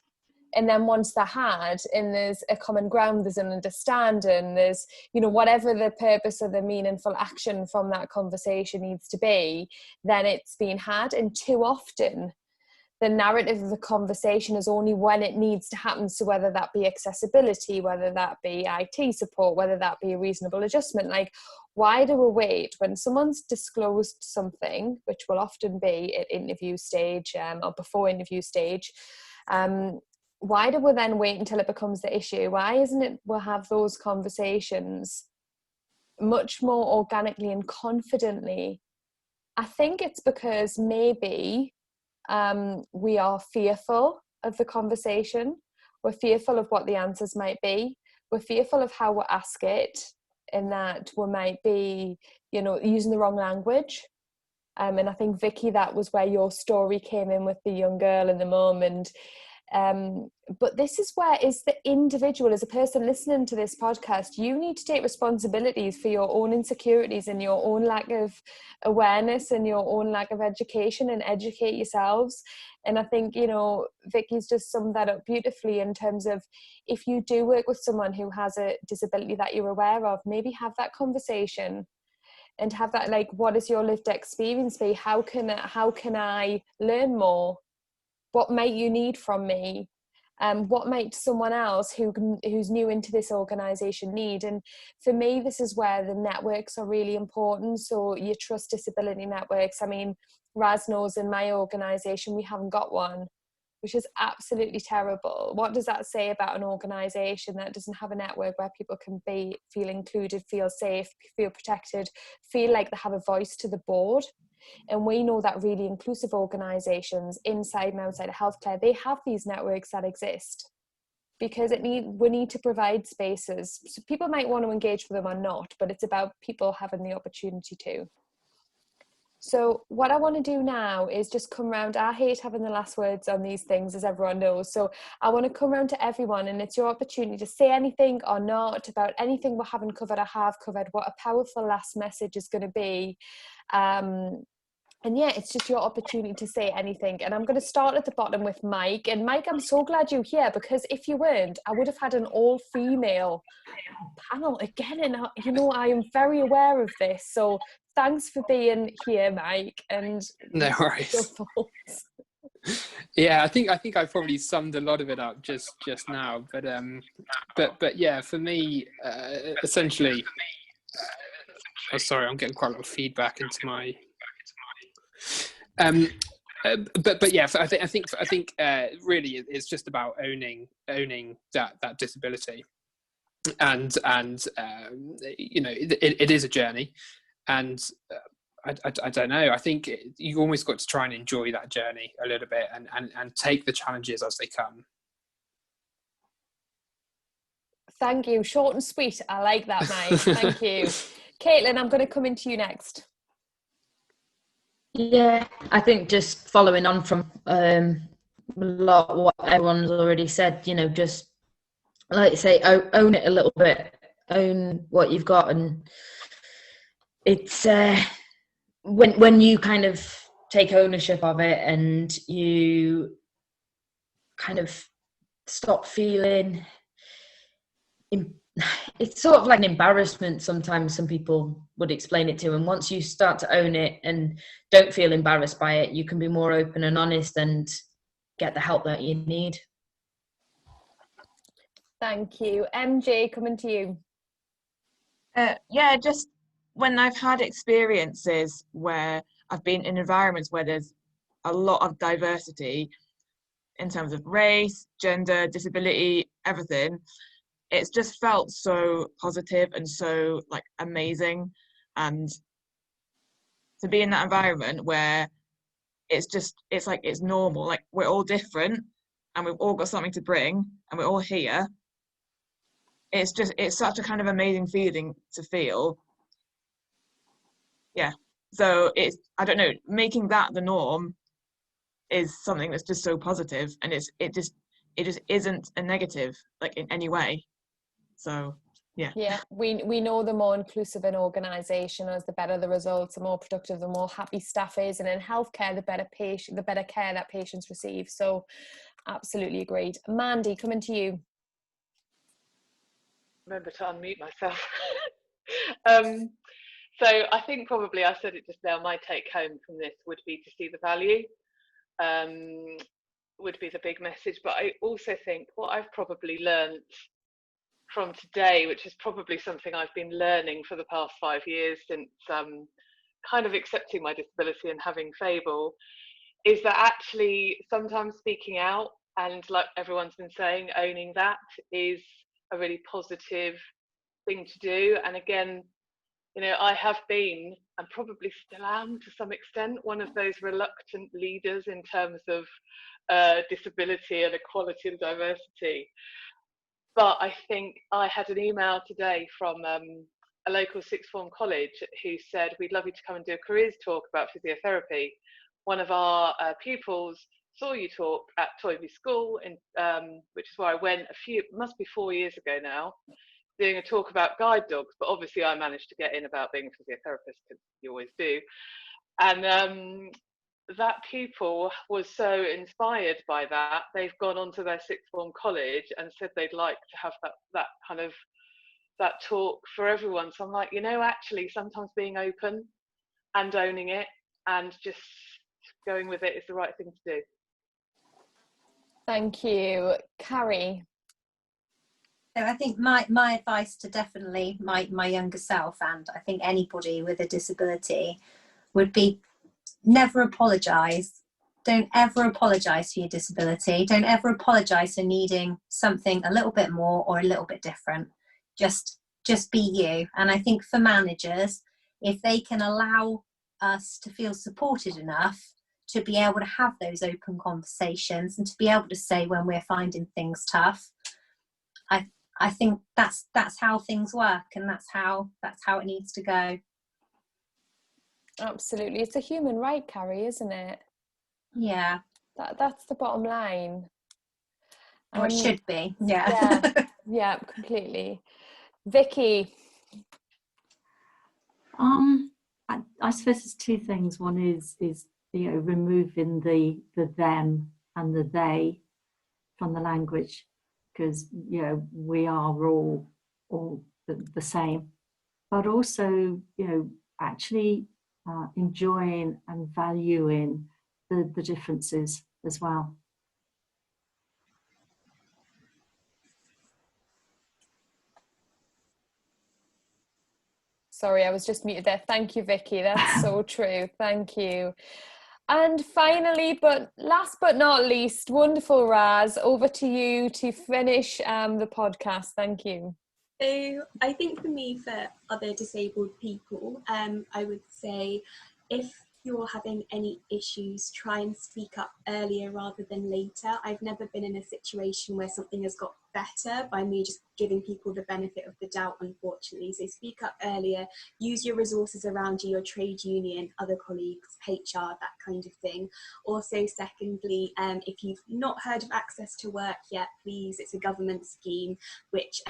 A: And then once they're had and there's a common ground, there's an understanding, there's, you know, whatever the purpose or the meaningful action from that conversation needs to be, then it's been had. And too often the narrative of the conversation is only when it needs to happen. So whether that be accessibility, whether that be IT support, whether that be a reasonable adjustment, like, why do we wait when someone's disclosed something, which will often be at interview stage or before interview stage, why do we then wait until it becomes the issue? Why isn't it we'll have those conversations much more organically and confidently? I think it's because maybe we are fearful of the conversation. We're fearful of what the answers might be. We're fearful of how we ask it, and that we might be, you know, using the wrong language. And I think, Vicki, that was where your story came in with the young girl and the mum. And but this is where, as the individual, as a person listening to this podcast, you need to take responsibilities for your own insecurities and your own lack of awareness and your own lack of education, and educate yourselves. And I think, you know, Vicki's just summed that up beautifully in terms of, if you do work with someone who has a disability that you're aware of, maybe have that conversation and have that, like, what is your lived experience be? How can I learn more? What might you need from me? What might someone else who's new into this organisation need? And for me, this is where the networks are really important. So your trust disability networks. I mean, Raz knows in my organisation, we haven't got one, which is absolutely terrible. What does that say about an organisation that doesn't have a network where people can feel included, feel safe, feel protected, feel like they have a voice to the board? And we know that really inclusive organisations inside and outside of healthcare, they have these networks that exist, because we need to provide spaces. So people might want to engage with them or not, but it's about people having the opportunity to. So what I want to do now is just come round. I hate having the last words on these things, as everyone knows. So I want to come round to everyone, and it's your opportunity to say anything or not about anything we haven't covered or have covered, what a powerful last message is going to be. And yeah, it's just your opportunity to say anything. And I'm going to start at the bottom with Mike. And Mike, I'm so glad you're here, because if you weren't, I would have had an all-female panel again. And, you know, I am very aware of this. So thanks for being here, Mike. And
E: no worries. Yeah, I think I probably summed a lot of it up just now. But yeah, for me, essentially, oh, sorry, I'm getting quite a lot of feedback into my. But yeah, I think really it's just about owning that disability, and you know, it is a journey, and I don't know. I think you almost got to try and enjoy that journey a little bit, and take the challenges as they come.
A: Thank you. Short and sweet. I like that, Mike. Thank you. Caitlin, I'm going to come into you next.
D: Yeah, I think just following on from a lot of what everyone's already said, you know, just like you say, own it a little bit, own what you've got. And it's when you kind of take ownership of it, and you kind of stop feeling it's sort of like an embarrassment sometimes, some people would explain it to. And once you start to own it and don't feel embarrassed by it, you can be more open and honest and get the help that you need.
A: Thank you. MJ, coming to you.
G: Yeah, just when I've had experiences where I've been in environments where there's a lot of diversity in terms of race, gender, disability, everything, it's just felt so positive and so like amazing. And to be in that environment where it's like it's normal, like we're all different and we've all got something to bring and we're all here. It's such a kind of amazing feeling to feel. Yeah. So I don't know, making that the norm is something that's just so positive, and it just isn't a negative like in any way. So
A: Yeah, we know the more inclusive an organisation is, the better the results, the more productive, the more happy staff is, and in healthcare, the better care that patients receive. So, absolutely agreed. Mandy, coming to you.
H: Remember to unmute myself. So I think probably I said it just now. My take home from this would be to see the value. Would be the big message. But I also think what I've probably learned from today, which is probably something I've been learning for the past 5 years since kind of accepting my disability and having Fable, is that actually sometimes speaking out and, like everyone's been saying, owning that is a really positive thing to do. And again, you know, I have been, and probably still am to some extent, one of those reluctant leaders in terms of disability and equality and diversity. But I think I had an email today from a local sixth form college who said, we'd love you to come and do a careers talk about physiotherapy. One of our pupils saw you talk at Toynbee School, which is where I went must be 4 years ago now, doing a talk about guide dogs. But obviously I managed to get in about being a physiotherapist, because you always do. And that pupil was so inspired by that, they've gone on to their sixth form college and said they'd like to have that kind of that talk for everyone. So I'm like, you know, actually sometimes being open and owning it and just going with it is the right thing to do.
A: Thank you. Carrie?
B: So I think my advice to definitely my younger self, and I think anybody with a disability, would be never apologise. Don't ever apologise for your disability. Don't ever apologise for needing something a little bit more or a little bit different. Just be you. And I think for managers, if they can allow us to feel supported enough to be able to have those open conversations and to be able to say when we're finding things tough, I think that's how things work, and that's how it needs to go.
A: Absolutely. It's a human right, Carrie, isn't it?
B: Yeah.
A: That's the bottom line.
B: Or it should be. Yeah.
A: Yeah, completely. Vicki?
F: I suppose there's two things. One is you know, removing the them and the they from the language, because you know we are all the same, but also you know actually enjoying and valuing the differences as well.
A: Sorry, I was just muted there. Thank you, Vicki. That's so true. Thank you. And finally, but last but not least, wonderful Raz, over to you to finish the podcast. Thank you.
C: So I think for me, for other disabled people, I would say if you're having any issues, try and speak up earlier rather than later. I've never been in a situation where something has got better by me just giving people the benefit of the doubt, unfortunately. So speak up earlier, use your resources around you, your trade union, other colleagues, HR, that kind of thing. Also, secondly, if you've not heard of Access to Work yet, please, it's a government scheme which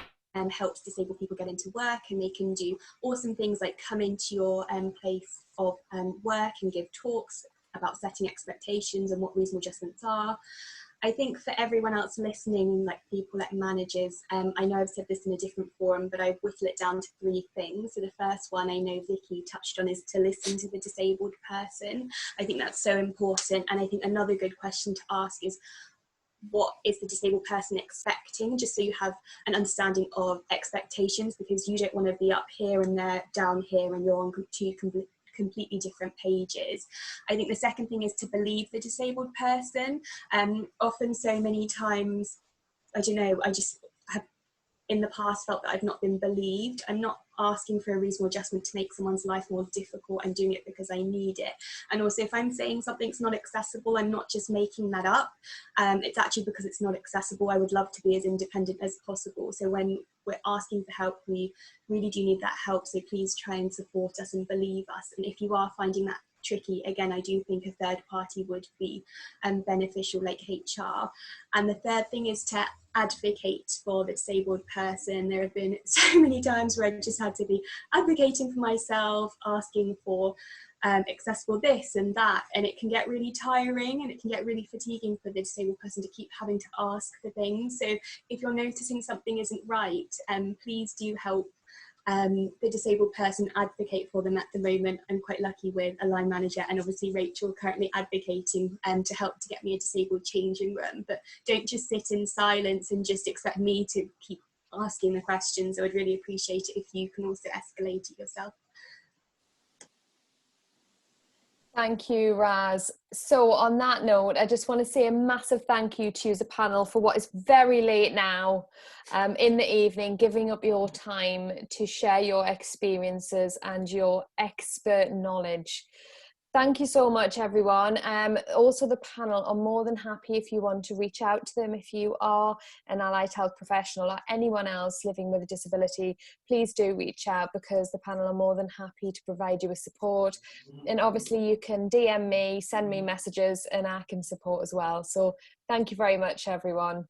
C: helps disabled people get into work, and they can do awesome things like come into your place of work and give talks about setting expectations and what reasonable adjustments are. I think for everyone else listening, like people, like managers, I know I've said this in a different forum, but I've whittled it down to 3 things. So the first one I know Vicki touched on is to listen to the disabled person. I think that's so important. And I think another good question to ask is, what is the disabled person expecting, just so you have an understanding of expectations, because you don't want to be up here and they're down here and you're on two completely different pages. I think the second thing is to believe the disabled person. Often, so many times, I don't know, I just have in the past felt that I've not been believed. I'm not asking for a reasonable adjustment to make someone's life more difficult. I'm doing it because I need it. And also, if I'm saying something's not accessible, I'm not just making that up. It's actually because it's not accessible. I would love to be as independent as possible. So when we're asking for help, we really do need that help. So please try and support us and believe us. And if you are finding that tricky. Again, I do think a third party would be beneficial, like HR. And the third thing is to advocate for the disabled person. There have been so many times where I've just had to be advocating for myself, asking for accessible this and that, and it can get really tiring and it can get really fatiguing for the disabled person to keep having to ask for things. So if you're noticing something isn't right, please do help the disabled person advocate for them. At the moment, I'm quite lucky with a line manager and obviously Rachel currently advocating to help to get me a disabled changing room. But don't just sit in silence and just expect me to keep asking the questions. I would really appreciate it if you can also escalate it yourself.
A: Thank you, Raz. So on that note, I just want to say a massive thank you to you as a panel for what is very late now in the evening, giving up your time to share your experiences and your expert knowledge. Thank you so much, everyone. Also, the panel are more than happy if you want to reach out to them. If you are an allied health professional or anyone else living with a disability, please do reach out, because the panel are more than happy to provide you with support. And obviously you can DM me, send me messages, and I can support as well. So thank you very much, everyone.